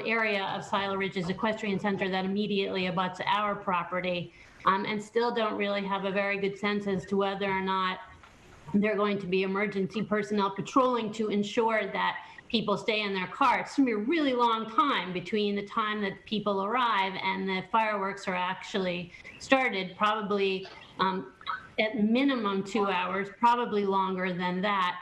area of Silo Ridge's equestrian center that immediately abuts our property, and still don't really have a very good sense as to whether or not there are going to be emergency personnel patrolling to ensure that people stay in their cars. It's going to be a really long time between the time that people arrive and the fireworks are actually started, probably at minimum 2 hours, probably longer than that.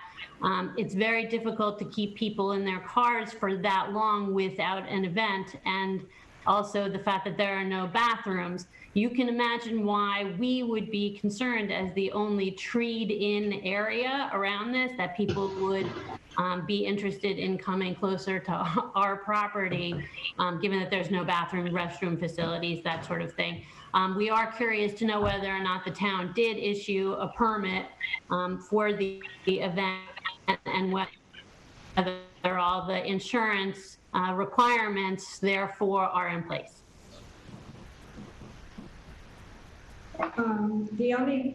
It's very difficult to keep people in their cars for that long without an event, and also the fact that there are no bathrooms. You can imagine why we would be concerned, as the only treed-in area around this, that people would be interested in coming closer to our property, given that there's no bathroom, restroom facilities, that sort of thing. We are curious to know whether or not the town did issue a permit for the event, and whether all the insurance requirements therefore are in place. The only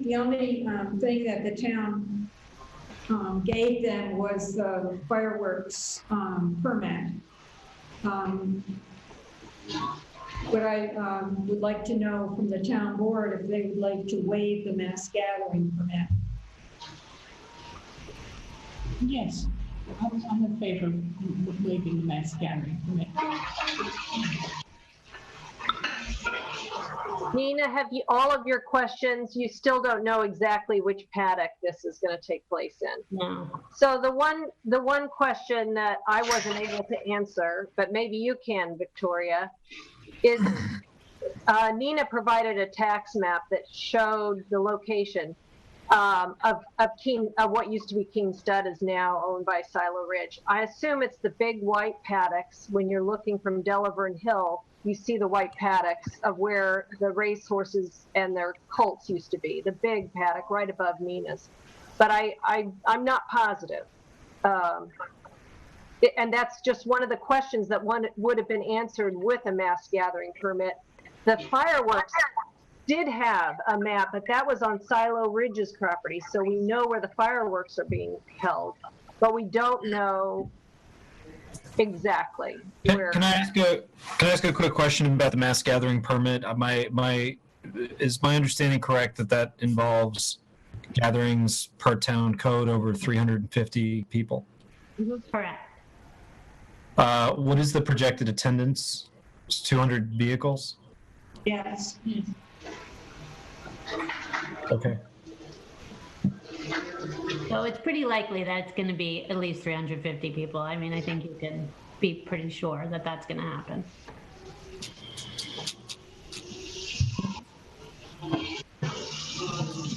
thing that the town gave them was the fireworks permit. What I would like to know from the town board, if they would like to waive the mass gathering permit. Yes, I'm in favor of waiving the mass gathering permit. Nina, have you, all of your questions, you still don't know exactly which paddock this is going to take place in? No. So the one question that I wasn't able to answer, but maybe you can, Victoria, is Nina provided a tax map that showed the location of what used to be King Stud is now owned by Silo Ridge. I assume it's the big white paddocks. When you're looking from Delaware Hill, you see the white paddocks of where the race horses and their colts used to be, the big paddock right above Nina's. But I'm not positive. And that's just one of the questions that would have been answered with a mass gathering permit. The fireworks did have a map, but that was on Silo Ridge's property, so we know where the fireworks are being held, but we don't know exactly where. Can I ask a quick question about the mass gathering permit? Is my understanding correct that involves gatherings per town code over 350 people? Correct. What is the projected attendance? It's 200 vehicles? Yes. Okay. So it's pretty likely that it's going to be at least 350 people. I mean, I think you can be pretty sure that that's going to happen.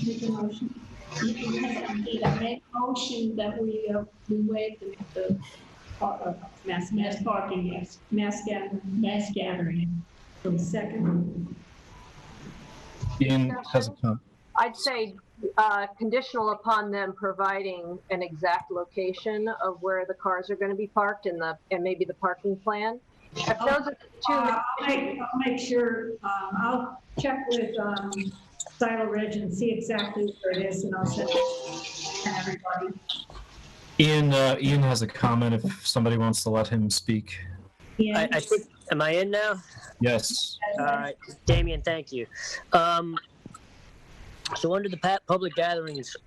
Make a motion. I make a motion that we waive the mass parking, yes. Mass gathering. Second. Ian has a comment. I'd say conditional upon them providing an exact location of where the cars are going to be parked and maybe the parking plan. If those are I'll make sure, I'll check with Silo Ridge and see exactly where it is, and I'll send it to everybody. Ian has a comment if somebody wants to let him speak. Yeah. I think, am I in now? Yes. All right, Damien, thank you. So under the public gatherings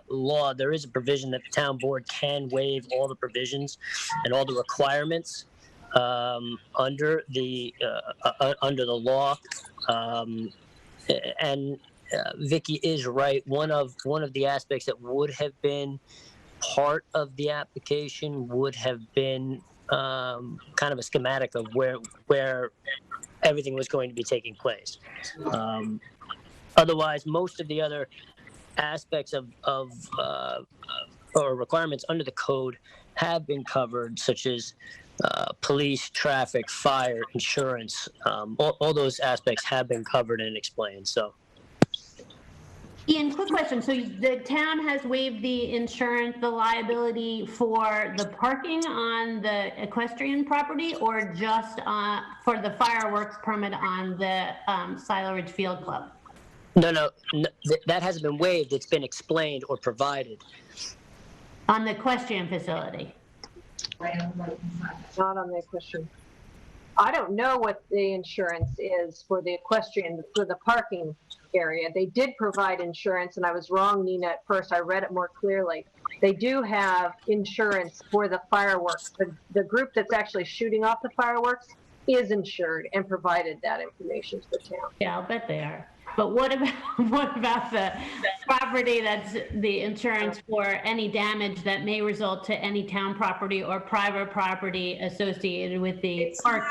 law, there is a provision that the town board can waive all the provisions and all the requirements under the law. And Vicki is right. One of the aspects that would have been part of the application would have been kind of a schematic of where everything was going to be taking place. Otherwise, most of the other aspects of or requirements under the code have been covered, such as police, traffic, fire, insurance. All those aspects have been covered and explained. So. Ian, quick question. So the town has waived the insurance, the liability for the parking on the equestrian property, or just for the fireworks permit on the Silo Ridge Field Club? No, that hasn't been waived. It's been explained or provided. On the equestrian facility? Not on the equestrian. I don't know what the insurance is for the equestrian, for the parking area. They did provide insurance, and I was wrong, Nina, at first. I read it more clearly. They do have insurance for the fireworks. The group that's actually shooting off the fireworks is insured and provided that information to the town. Yeah, I'll bet they are. But what about the property that's the insurance for any damage that may result to any town property or private property associated with the park?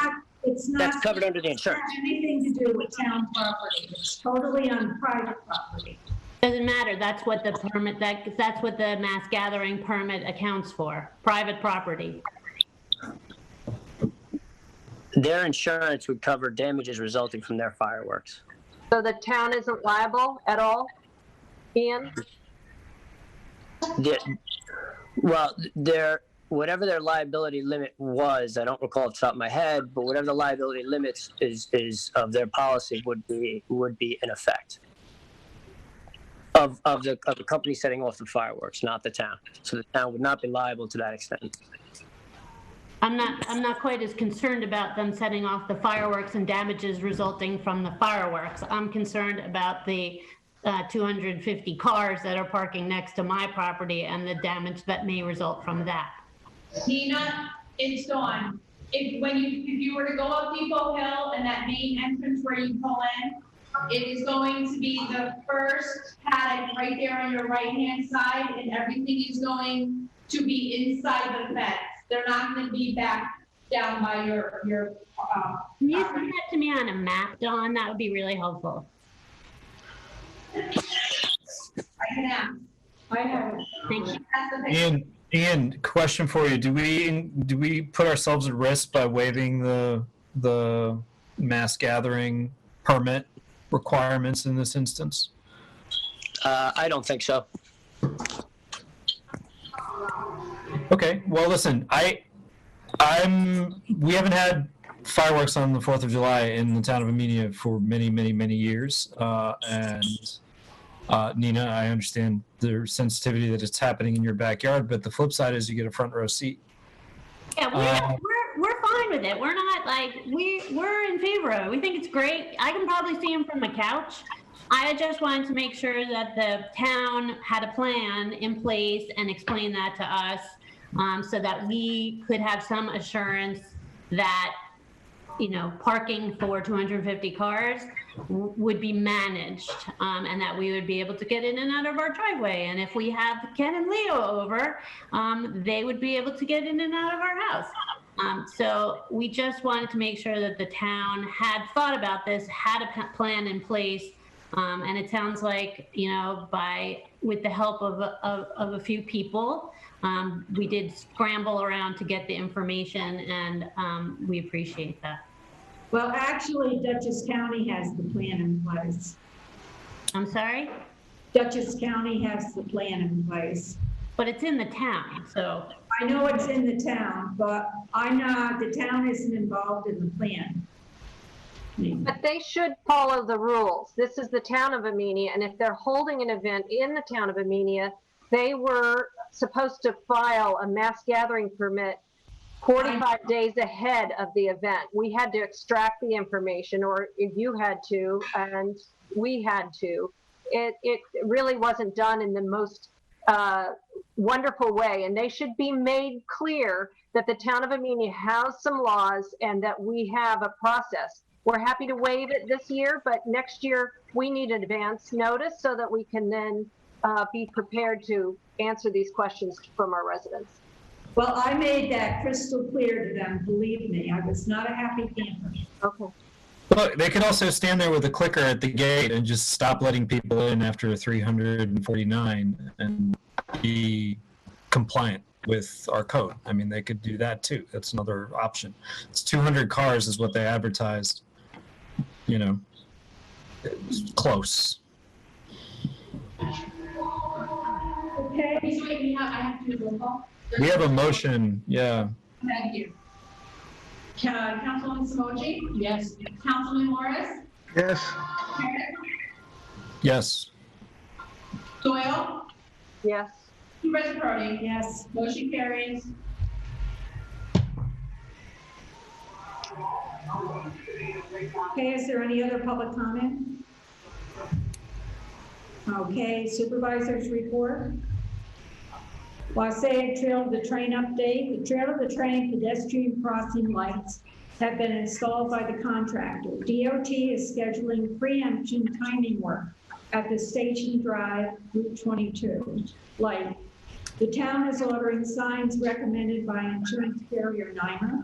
It's not. That's covered under the insurance. Anything to do with town property. It's totally on private property. Doesn't matter. That's what the permit, that's what the mass gathering permit accounts for, private property. Their insurance would cover damages resulting from their fireworks. So the town isn't liable at all, Ian? Whatever their liability limit was, I don't recall off the top of my head, but whatever the liability limits is of their policy would be in effect of the company setting off the fireworks, not the town. So the town would not be liable to that extent. I'm not quite as concerned about them setting off the fireworks and damages resulting from the fireworks. I'm concerned about the 250 cars that are parking next to my property and the damage that may result from that. Nina, it's Dawn. If you were to go up Depot Hill and that main entrance where you pull in, it is going to be the first paddock right there on your right-hand side, and everything is going to be inside the fence. They're not going to be back down by your. Can you send that to me on a map, Dawn? That would be really helpful. I can ask. I have it. Thank you. Ian, question for you. Do we put ourselves at risk by waiving the mass gathering permit requirements in this instance? I don't think so. Okay. Well, listen, we haven't had fireworks on the 4th of July in the town of Amenia for many, many, many years. And Nina, I understand the sensitivity that it's happening in your backyard, but the flip side is you get a front row seat. Yeah, we're fine with it. We're not like, we're in favor of it. We think it's great. I can probably see them from my couch. I just wanted to make sure that the town had a plan in place and explain that to us, so that we could have some assurance that, parking for 250 cars would be managed, and that we would be able to get in and out of our driveway. And if we have Ken and Leo over, they would be able to get in and out of our house. So we just wanted to make sure that the town had thought about this, had a plan in place. And it sounds like, with the help of a few people, we did scramble around to get the information, and we appreciate that. Well, actually, Dutchess County has the plan in place. I'm sorry? Dutchess County has the plan in place. But it's in the town, so. I know it's in the town, but the town isn't involved in the plan. But they should follow the rules. This is the town of Amenia, and if they're holding an event in the town of Amenia, they were supposed to file a mass gathering permit 45 days ahead of the event. We had to extract the information, or if you had to, and we had to. It really wasn't done in the most wonderful way, and they should be made clear that the town of Amenia has some laws and that we have a process. We're happy to waive it this year, but next year we need advance notice so that we can then be prepared to answer these questions from our residents. Well, I made that crystal clear to them, believe me. I was not a happy camper. Okay. Look, they could also stand there with a clicker at the gate and just stop letting people in after 349 and be compliant with our code. I mean, they could do that too. That's another option. It's 200 cars is what they advertised. You know, it's close. Okay, So wait, I have to do a roll call? We have a motion. Yeah. Thank you. Councilwoman Simoji? Yes. Councilman Morris? Yes. Parrott? Yes. Doyle? Yes. Supervisor Brody? yes. Motion carries. Okay, is there any other public comment? Okay, supervisors report. Wausau Trail of the Train update. The Trail of the Train pedestrian crossing lights have been installed by the contractor. DOT is scheduling preemption timing work at the Station Drive Route 22 light. The town is ordering signs recommended by insurance carrier NYMA,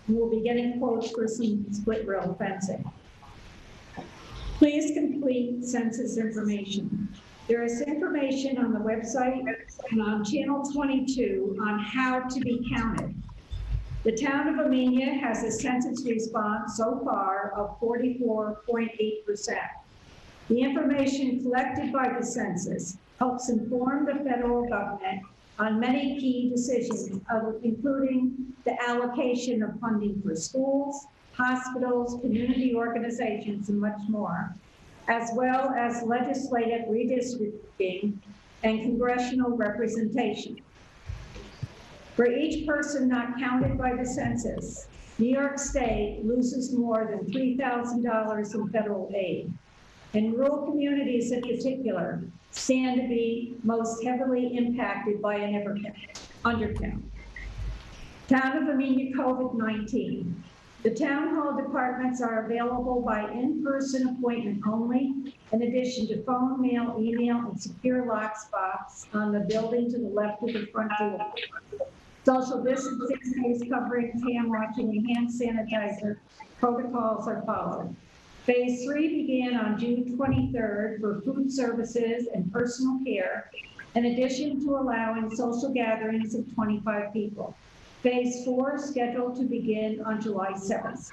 and will be getting quotes for some split rail fencing. Please complete census information. There is information on the website and on channel 22 on how to be counted. The town of Amenia has a census response so far of 44.8%. The information collected by the census helps inform the federal government on many key decisions, including the allocation of funding for schools, hospitals, community organizations, and much more, as well as legislative redistricting and congressional representation. For each person not counted by the census, New York State loses more than $3,000 in federal aid. And rural communities in particular stand to be most heavily impacted by an undercount. Town of Amenia COVID-19. The town hall departments are available by in-person appointment only, in addition to phone, mail, email, and secure locks box on the building to the left of the front door. Social distancing, face coverings, hand washing, and hand sanitizer protocols are followed. Phase 3 began on June 23rd for food services and personal care, in addition to allowing social gatherings of 25 people. Phase 4 is scheduled to begin on July 7th.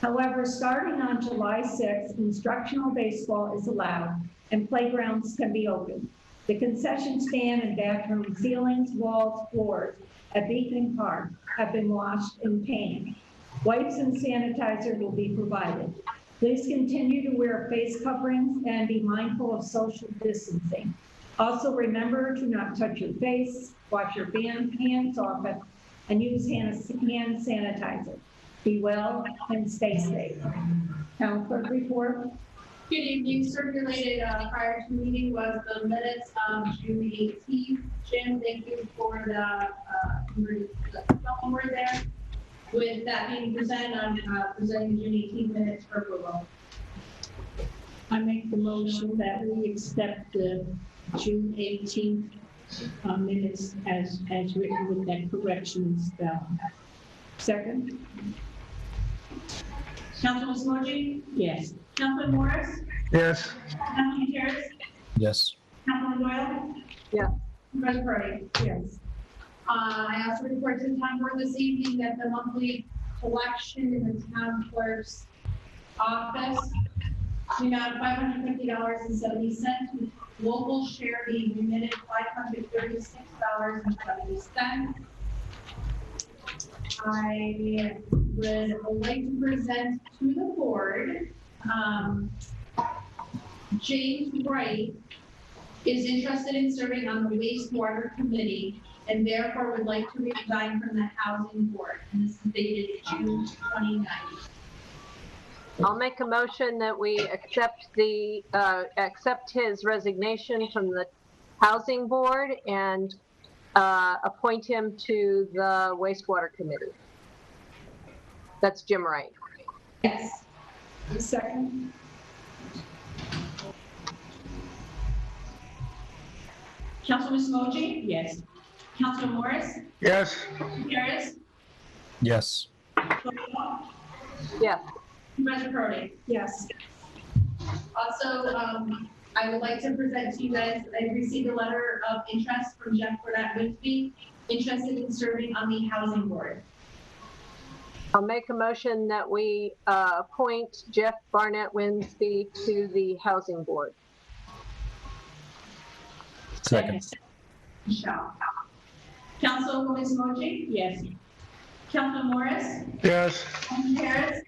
However, starting on July 6th, instructional baseball is allowed and playgrounds can be opened. The concession stand and bathroom ceilings, walls, floors at Beacon Park have been washed and painted. Wipes and sanitizer will be provided. Please continue to wear face coverings and be mindful of social distancing. Also remember to not touch your face, wash your hands often, and use hand sanitizer. Be well and stay safe. Town clerk report. Good evening. Circulated prior to the meeting was the minutes of June 18th. Jim, thank you for the phone word there. With that being presented, I'm presenting the June 18th minutes for approval. I make the motion that we accept the June 18th minutes as written with that correction spell. Second. Councilman Smoji? Yes. Councilman Morris? Yes. Councilman Terrace? Yes. Councilman Doyle? Yeah. Supervisor Brody? Yes. I also report to the town board this evening that the monthly collection in the town clerk's office, we got $550.70, local share being remitted $536.70. I would like to present to the board, James Wright is interested in serving on the wastewater committee and therefore would like to resign from the housing board. And this is dated June 29th. I'll make a motion that we accept his resignation from the housing board and appoint him to the wastewater committee. That's Jim Wright. Yes. Second. Councilman Smoji? Yes. Councilman Morris? Yes. Harris? Yes. Yes. Supervisor Brody? Yes. Also, I would like to present to you guys, I received a letter of interest from Jeff Burnett Winsby, interested in serving on the housing board. I'll make a motion that we appoint Jeff Barnett Winsby to the Housing Board. Second. Michelle. Councilwoman Smoji? Yes. Councilman Morris? Yes. Councilman Harris?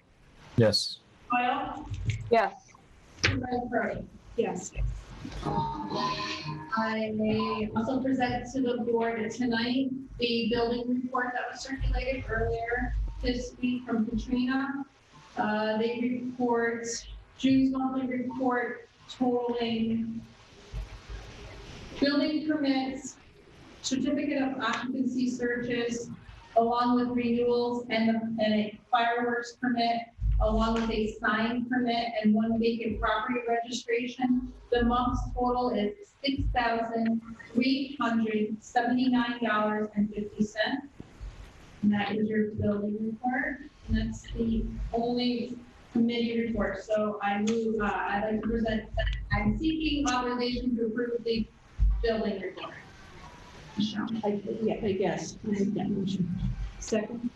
Yes. Doyle? Yes. Supervisor Curry? Yes. I may also present to the board tonight the building report that was circulated earlier this week from Katrina. They report June's monthly report totaling building permits, certificate of occupancy searches, along with renewals and a fireworks permit, along with a sign permit and one vacant property registration. The month's total is $6,379.50. And that is your building report. And that's the only committee report. So I move, I'd like to present, I'm seeking authorization to approve the building report. Michelle. I guess. I make that motion. Second?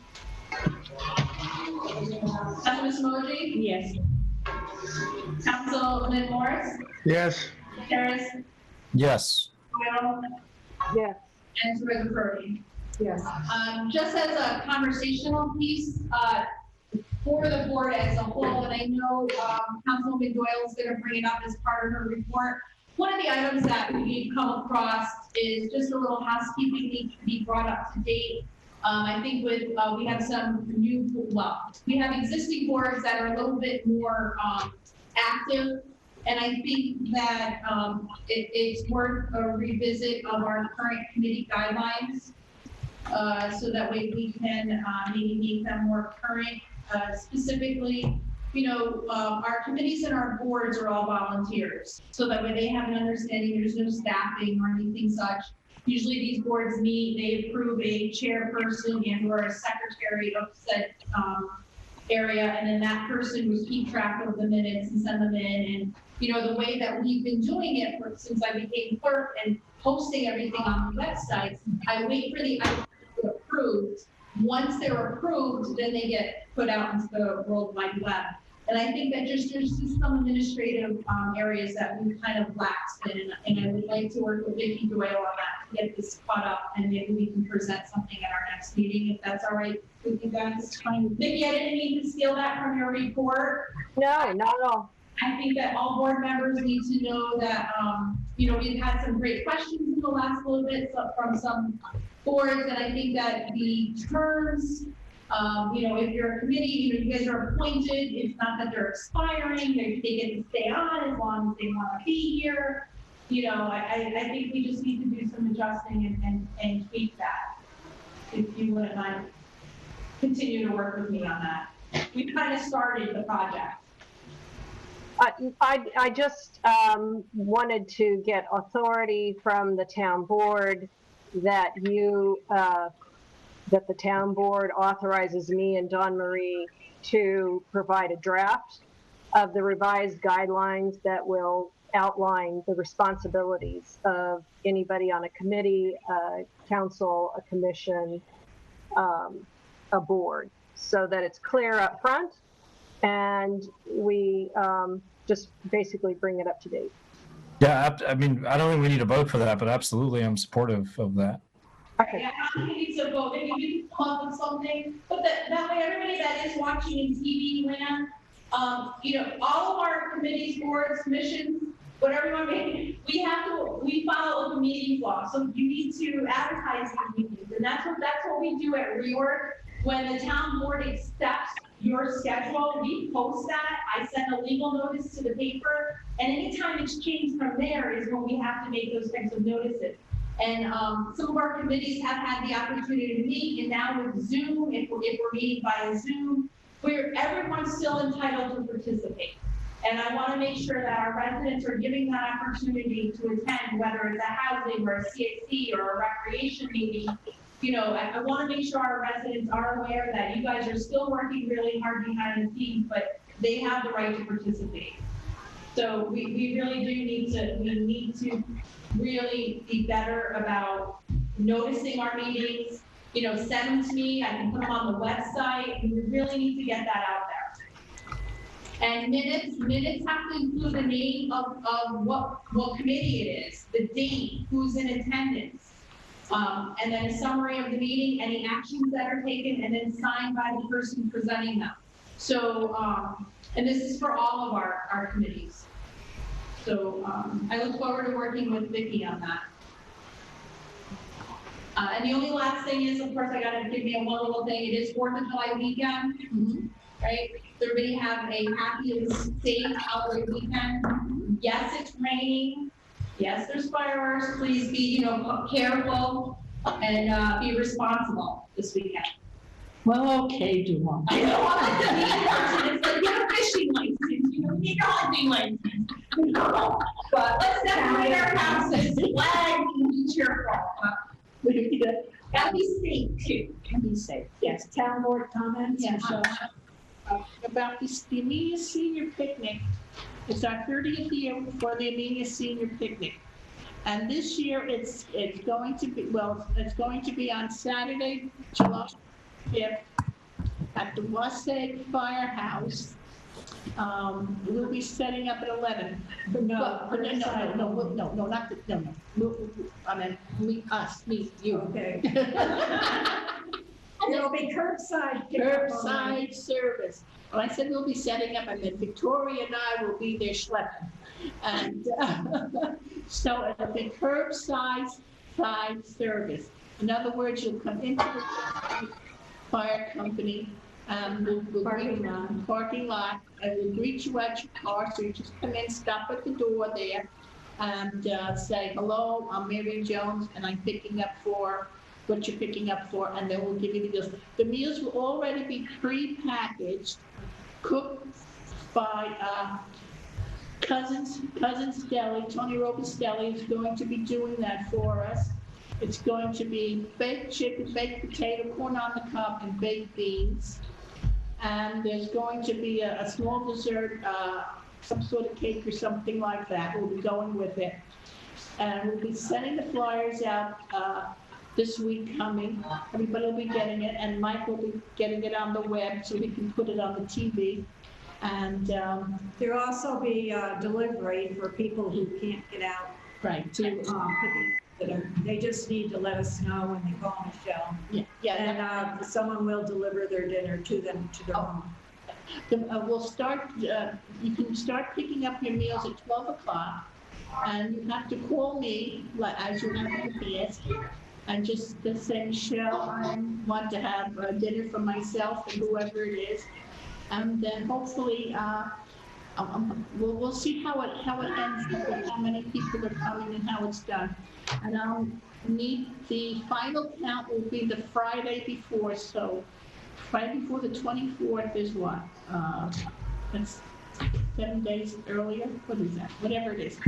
Councilman Smoji? Yes. Councilman Morris? Yes. Harris? Yes. Doyle? Yes. And Supervisor Curry? Yes. Just as a conversational piece, for the board as a whole, and I know Councilwoman Doyle is going to bring it up as part of her report. One of the items that we've come across is just a little housekeeping needs to be brought up to date. I think with, we have some new, we have existing boards that are a little bit more active. And I think that it's worth a revisit of our current committee guidelines. So that way we can maybe make them more current. Specifically, you know, our committees and our boards are all volunteers. So that way they have an understanding there's no staffing or anything such. Usually these boards meet, they approve a chairperson and or a secretary of said area, and then that person would keep track of the minutes and send them in. And you know, the way that we've been doing it since I became clerk and posting everything on the websites, I wait for the items to be approved. Once they're approved, then they get put out into the World Wide Web. And I think that there's just some administrative areas that we kind of laxed in, and I would like to work with Vicki Doyle on that to get this caught up, and maybe we can present something at our next meeting, if that's all right with you guys. Vicki, I didn't mean to steal that from your report. No, not at all. I think that all board members need to know that, you know, we've had some great questions in the last little bit from some boards, and I think that the terms, you know, if you're a committee, you know, you guys are appointed, it's not that they're expiring, they get to stay on as long as they want to be here. You know, I think we just need to do some adjusting and tweak that. If you wouldn't mind, continue to work with me on that. We kind of started the project. I just wanted to get authority from the town board that that the town board authorizes me and Dawn Marie to provide a draft of the revised guidelines that will outline the responsibilities of anybody on a committee, a council, a commission, a board, so that it's clear up front and we just basically bring it up to date. Yeah, I mean, I don't think we need a vote for that, but absolutely, I'm supportive of that. Okay. Yeah, I don't think we need to vote, maybe we can come up with something, but that way everybody that is watching in TV land, you know, all of our committees, boards, commissions, whatever you want to make, we follow the meeting law, so you need to advertise these meetings, and that's what we do at reorg. When the town board accepts your schedule, we post that. I send a legal notice to the paper, and anytime it's changed from there is when we have to make those types of notices. And some of our committees have had the opportunity to meet, and now with Zoom, if we're meeting via Zoom, everyone's still entitled to participate. And I want to make sure that our residents are giving that opportunity to attend, whether it's a housing or a CAC or a recreation meeting. You know, I want to make sure our residents are aware that you guys are still working really hard behind the scenes, but they have the right to participate. So we really do need to really be better about noticing our meetings, send them to me, I can put them on the website, and we really need to get that out there. And minutes have to include the name of what committee it is, the date, who's in attendance, and then a summary of the meeting, any actions that are taken, and then signed by the person presenting them. So, and this is for all of our committees. So I look forward to working with Vicki on that. And the only last thing is, of course, I got to give you one little thing. It is 4th of July weekend, right? So everybody have a happy and safe holiday weekend. Yes, it's raining. Yes, there's fireworks. Please be, careful and be responsible this weekend. Well, okay, Duval. I don't want to be it's like, get a fishing license, you need your hunting license. But let's decorate our houses, flags, and be cheerful. Gotta be safe too. Be safe. Yes, town board comments. Yeah, about the Amenia Senior Picnic. It's our 30th year for the Amenia Senior Picnic. And this year it's going to be on Saturday, July 5th at the Wasatch Firehouse. We'll be setting up at 11. No, I mean, me, you. Okay. It'll be curbside. Curbside service. Well, I said we'll be setting up, and then Victoria and I will be there schlepping. And so it'll be curbside service. In other words, you'll come into the fire company, we'll parking lot, and we'll greet you at your car. So you just come in, stop at the door there, and say, hello, I'm Mary Jones, and I'm picking up for what you're picking up for, and then we'll give you the meals. The meals will already be pre-packaged, cooked by Cousins Deli. Tony Robustelli is going to be doing that for us. It's going to be baked chicken, baked potato, corn on the cob, and baked beans. And there's going to be a small dessert, some sort of cake or something like that. We'll be going with it. And we'll be sending the flyers out this week coming. Everybody will be getting it, and Mike will be getting it on the web so we can put it on the TV. And there'll also be delivery for people who can't get out. Right. To they just need to let us know when they call Michelle. Yeah. And someone will deliver their dinner to them to their home. We'll start. You can start picking up your meals at 12 o'clock, and you have to call me, as you have in the past, and just say, Michelle, I want to have dinner for myself and whoever it is, and then hopefully we'll see how it ends, how many people are coming and how it's done. And I'll need the final count will be the Friday before. So Friday before the 24th is what? That's 7 days earlier. What is that? Whatever it is.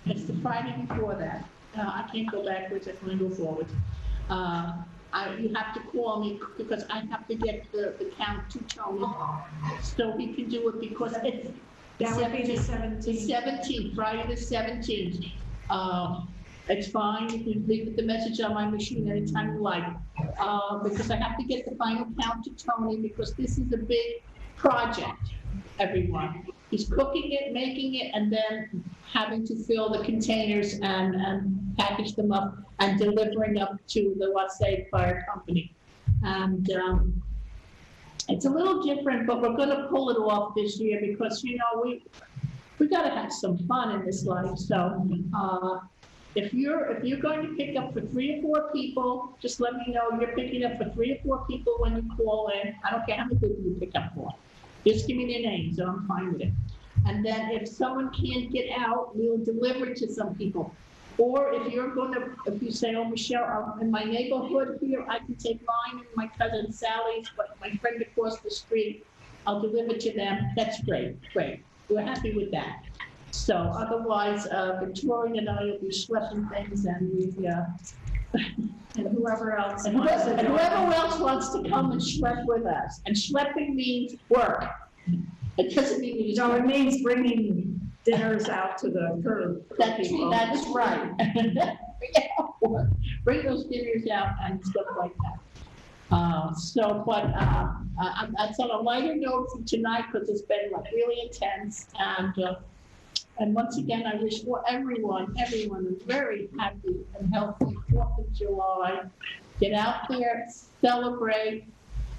It's the Friday before that. I can't go backwards. I can only go forwards. You have to call me because I have to get the count to Tony so he can do it because it's that would be the 17th. The 17th, Friday the 17th. It's fine. You can leave the message on my machine anytime you like. Because I have to get the final count to Tony because this is a big project, everyone. He's cooking it, making it, and then having to fill the containers and package them up and delivering up to the Wasatch Fire Company. And it's a little different, but we're going to pull it off this year because, we got to have some fun in this life. So if you're going to pick up for 3 or 4 people, just let me know you're picking up for 3 or 4 people when you call in. I don't care how many people you pick up for. Just give me their names, so I'm fine with it. And then if someone can't get out, we'll deliver to some people. Or if you say, oh, Michelle, in my neighborhood here, I can take mine and my cousin Sally's, but my friend across the street, I'll deliver to them. That's great. We're happy with that. So otherwise, Victoria and I will be schlepping things and whoever else wants to come and schlep with us. And schlepping means work. It doesn't mean it means bringing dinners out to the curb. That's right. Yeah, bring those dinners out and stuff like that. That's on a lighter note from tonight because it's been like really intense. And once again, I wish for everyone a very happy and healthy 4th of July. Get out there, celebrate.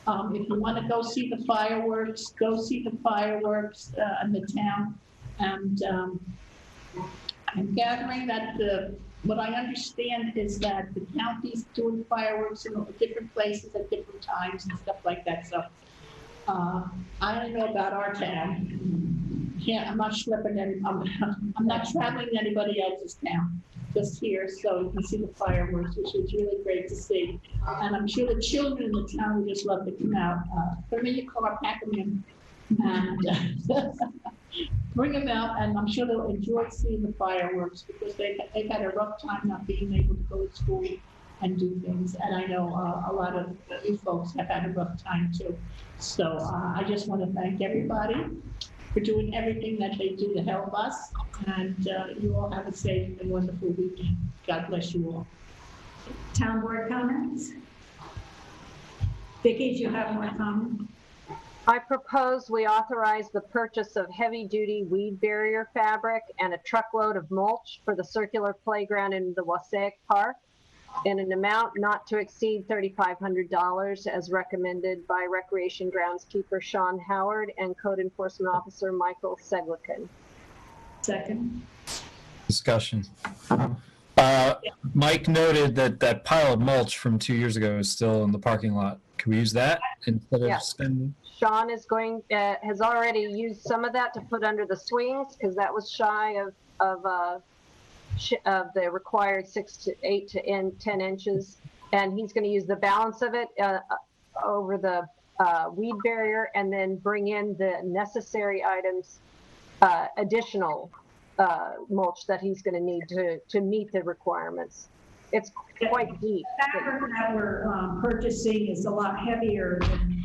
If you want to go see the fireworks, go see the fireworks in the town. And I'm gathering that what I understand is that the county's doing fireworks in different places at different times and stuff like that. So I don't know about our town. Yeah, I'm not schlepping any. I'm not traveling to anybody else's town. Just here, so you can see the fireworks, which is really great to see. And I'm sure the children in the town would just love to come out. Put them in your car, pack them in, and bring them out. And I'm sure they'll enjoy seeing the fireworks because they've had a rough time not being able to go to school and do things. And I know a lot of you folks have had a rough time too. So I just want to thank everybody for doing everything that they do to help us. And you all have a safe and wonderful weekend. God bless you all. Town board comments? Vicki, do you have more comments? I propose we authorize the purchase of heavy-duty weed barrier fabric and a truckload of mulch for the circular playground in the Wassaic Park in an amount not to exceed $3,500 as recommended by Recreation Groundskeeper Sean Howard and Code Enforcement Officer Michael Seglican. Second. Discussion. Mike noted that that pile of mulch from 2 years ago is still in the parking lot. Can we use that instead of spending? Sean is has already used some of that to put under the swings because that was shy of the required 6 to 8 to 10 inches, and he's going to use the balance of it over the weed barrier, and then bring in the necessary items, additional mulch that he's going to need to meet the requirements. It's quite deep. The fabric that we're purchasing is a lot heavier than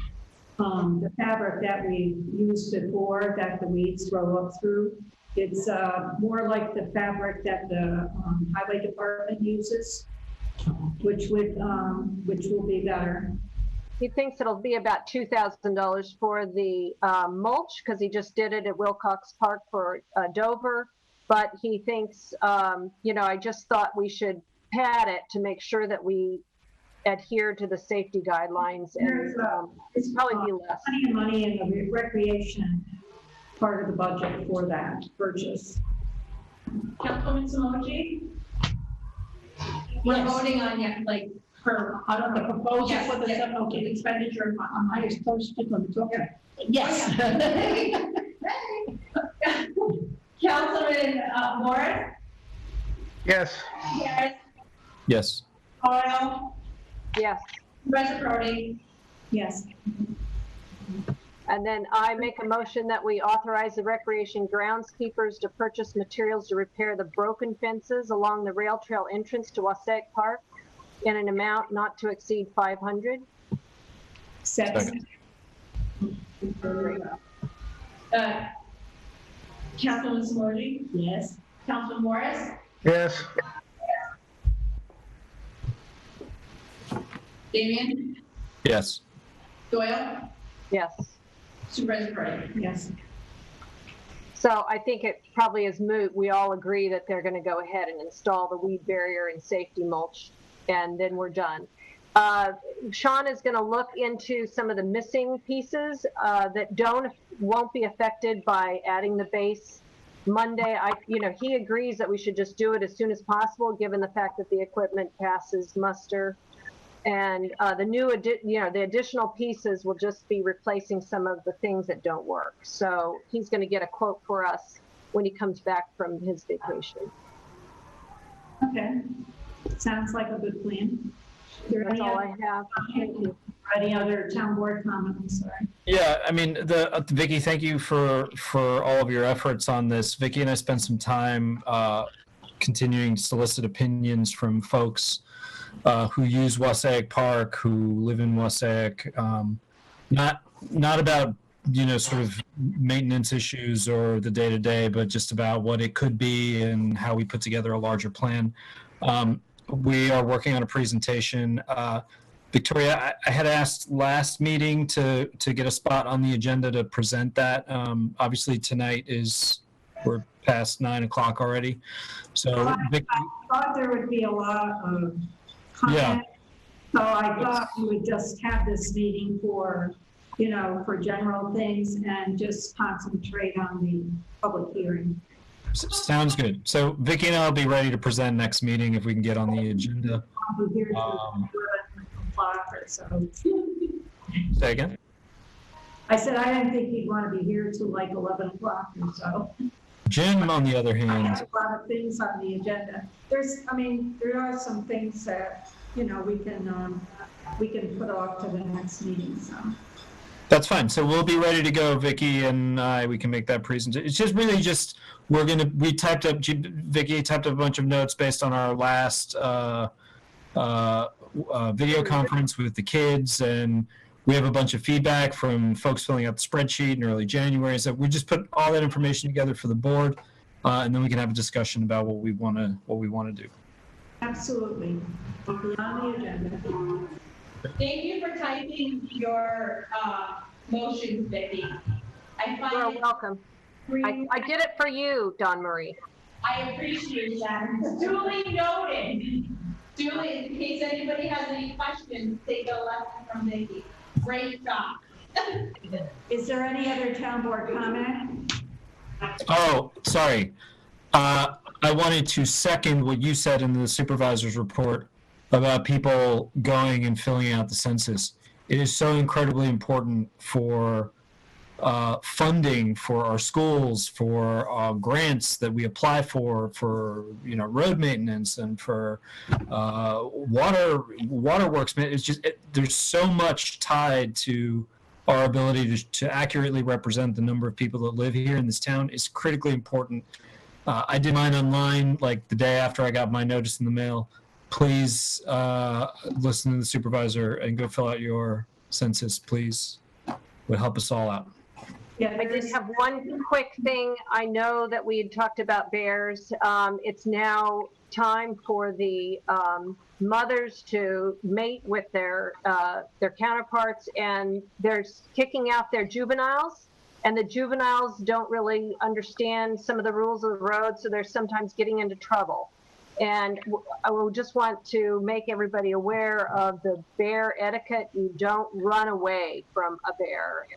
the fabric that we used before that the weeds grow up through. It's more like the fabric that the highway department uses, which will be better. He thinks it'll be about $2,000 for the mulch because he just did it at Wilcox Park for Dover. But he thinks, I just thought we should pad it to make sure that we adhere to the safety guidelines, and it's probably be less. Plenty of money in the recreation part of the budget for that purchase. Councilwoman Simoji? We're voting on on the proposal yes, for the yes, okay. expenditure. I was supposed to okay. Yes. Councilman Morris? Yes. Yes. Yes. Coyle? Yes. Supervisor Brody? Yes. And then I make a motion that we authorize the recreation groundskeepers to purchase materials to repair the broken fences along the rail trail entrance to Wassaic Park in an amount not to exceed $500. Second. Councilwoman Simoji? Yes. Councilman Morris? Yes. Damian? Yes. Doyle? Yes. Supervisor Brody? Yes. So I think it probably is moot. We all agree that they're going to go ahead and install the weed barrier and safety mulch, and then we're done. Sean is going to look into some of the missing pieces that won't be affected by adding the base. Monday, he agrees that we should just do it as soon as possible, given the fact that the equipment passes muster. And the additional pieces will just be replacing some of the things that don't work. So he's going to get a quote for us when he comes back from his vacation. Okay. Sounds like a good plan. That's all I have. Thank you. Any other town board comments? Sorry. Yeah, I mean, Vicki, thank you for all of your efforts on this. Vicki and I spent some time continuing to solicit opinions from folks who use Wassaic Park, who live in Wassaic, not about sort of maintenance issues or the day-to-day, but just about what it could be and how we put together a larger plan. We are working on a presentation. Victoria, I had asked last meeting to get a spot on the agenda to present that. Obviously tonight we're past 9 o'clock already. So I thought there would be a lot of comment. Yeah. So I thought we would just have this meeting for, for general things and just concentrate on the public hearing. Sounds good. So Vicki and I will be ready to present next meeting if we can get on the agenda. I'll be here till 11 o'clock or so. Say again? I said I didn't think you'd want to be here till like 11 o'clock or so. Jim, on the other I hand. have a lot of things on the agenda. There are some things that, we can put off to the next meeting, so. That's fine. So we'll be ready to go, Vicki and I. We can make that presentation. It's just really just Vicki typed up a bunch of notes based on our last video conference with the kids, and we have a bunch of feedback from folks filling out the spreadsheet in early January. So we just put all that information together for the board, and then we can have a discussion about what we want to do. Absolutely. It'll be on the agenda. Thank you for typing your motions, Vicki. I find You're welcome. I did it for you, Dawn Marie. I appreciate that. Duly noted. Duly, in case anybody has any questions, take a lesson from Vicki. Great job. Is there any other town board comment? Oh, sorry. I wanted to second what you said in the supervisor's report about people going and filling out the census. It is so incredibly important for funding for our schools, for grants that we apply for road maintenance and for waterworks. It's just there's so much tied to our ability to accurately represent the number of people that live here in this town. Is critically important. I did mine online like the day after I got my notice in the mail. Please listen to the supervisor and go fill out your census, please. It would help us all out. Yeah, I did have one quick thing. I know that we had talked about bears. It's now time for the mothers to mate with their counterparts, and they're kicking out their juveniles. And the juveniles don't really understand some of the rules of the road, so they're sometimes getting into trouble. And I will just want to make everybody aware of the bear etiquette. You don't run away from a bear.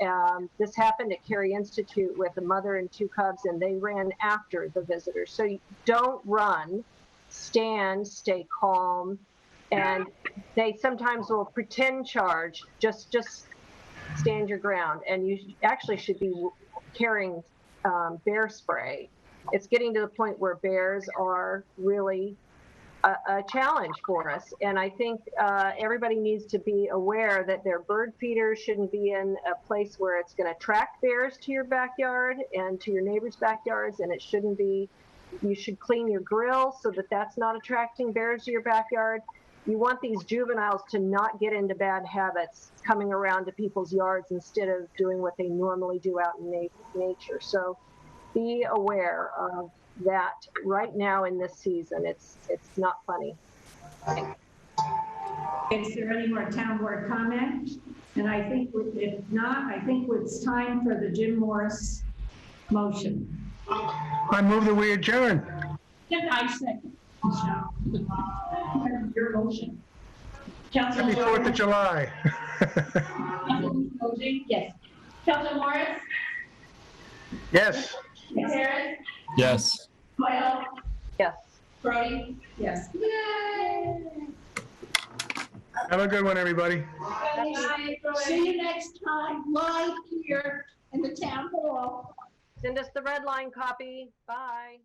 This happened at Cary Institute with a mother and 2 cubs, and they ran after the visitors. So you don't run, stand, stay calm, and they sometimes will pretend charge. Just stand your ground, and you actually should be carrying bear spray. It's getting to the point where bears are really a challenge for us, and I think everybody needs to be aware that their bird feeders shouldn't be in a place where it's going to attract bears to your backyard and to your neighbors' backyards, and it shouldn't be. You should clean your grill so that that's not attracting bears to your backyard. You want these juveniles to not get into bad habits coming around to people's yards instead of doing what they normally do out in nature. So be aware of that right now in this season. It's not funny. Is there any more town board comment? And I think if not, I think it's time for the Jim Morris motion. I move that we adjourn. Yeah, I second. Your motion. Councilor Happy 4th of July. Yes. Councilor Morris? Yes. Harris? Yes. Coyle? Yes. Brody? Yes. Yay! Have a good one, everybody. See you next time, live here in the town hall. Send us the red line copy. Bye.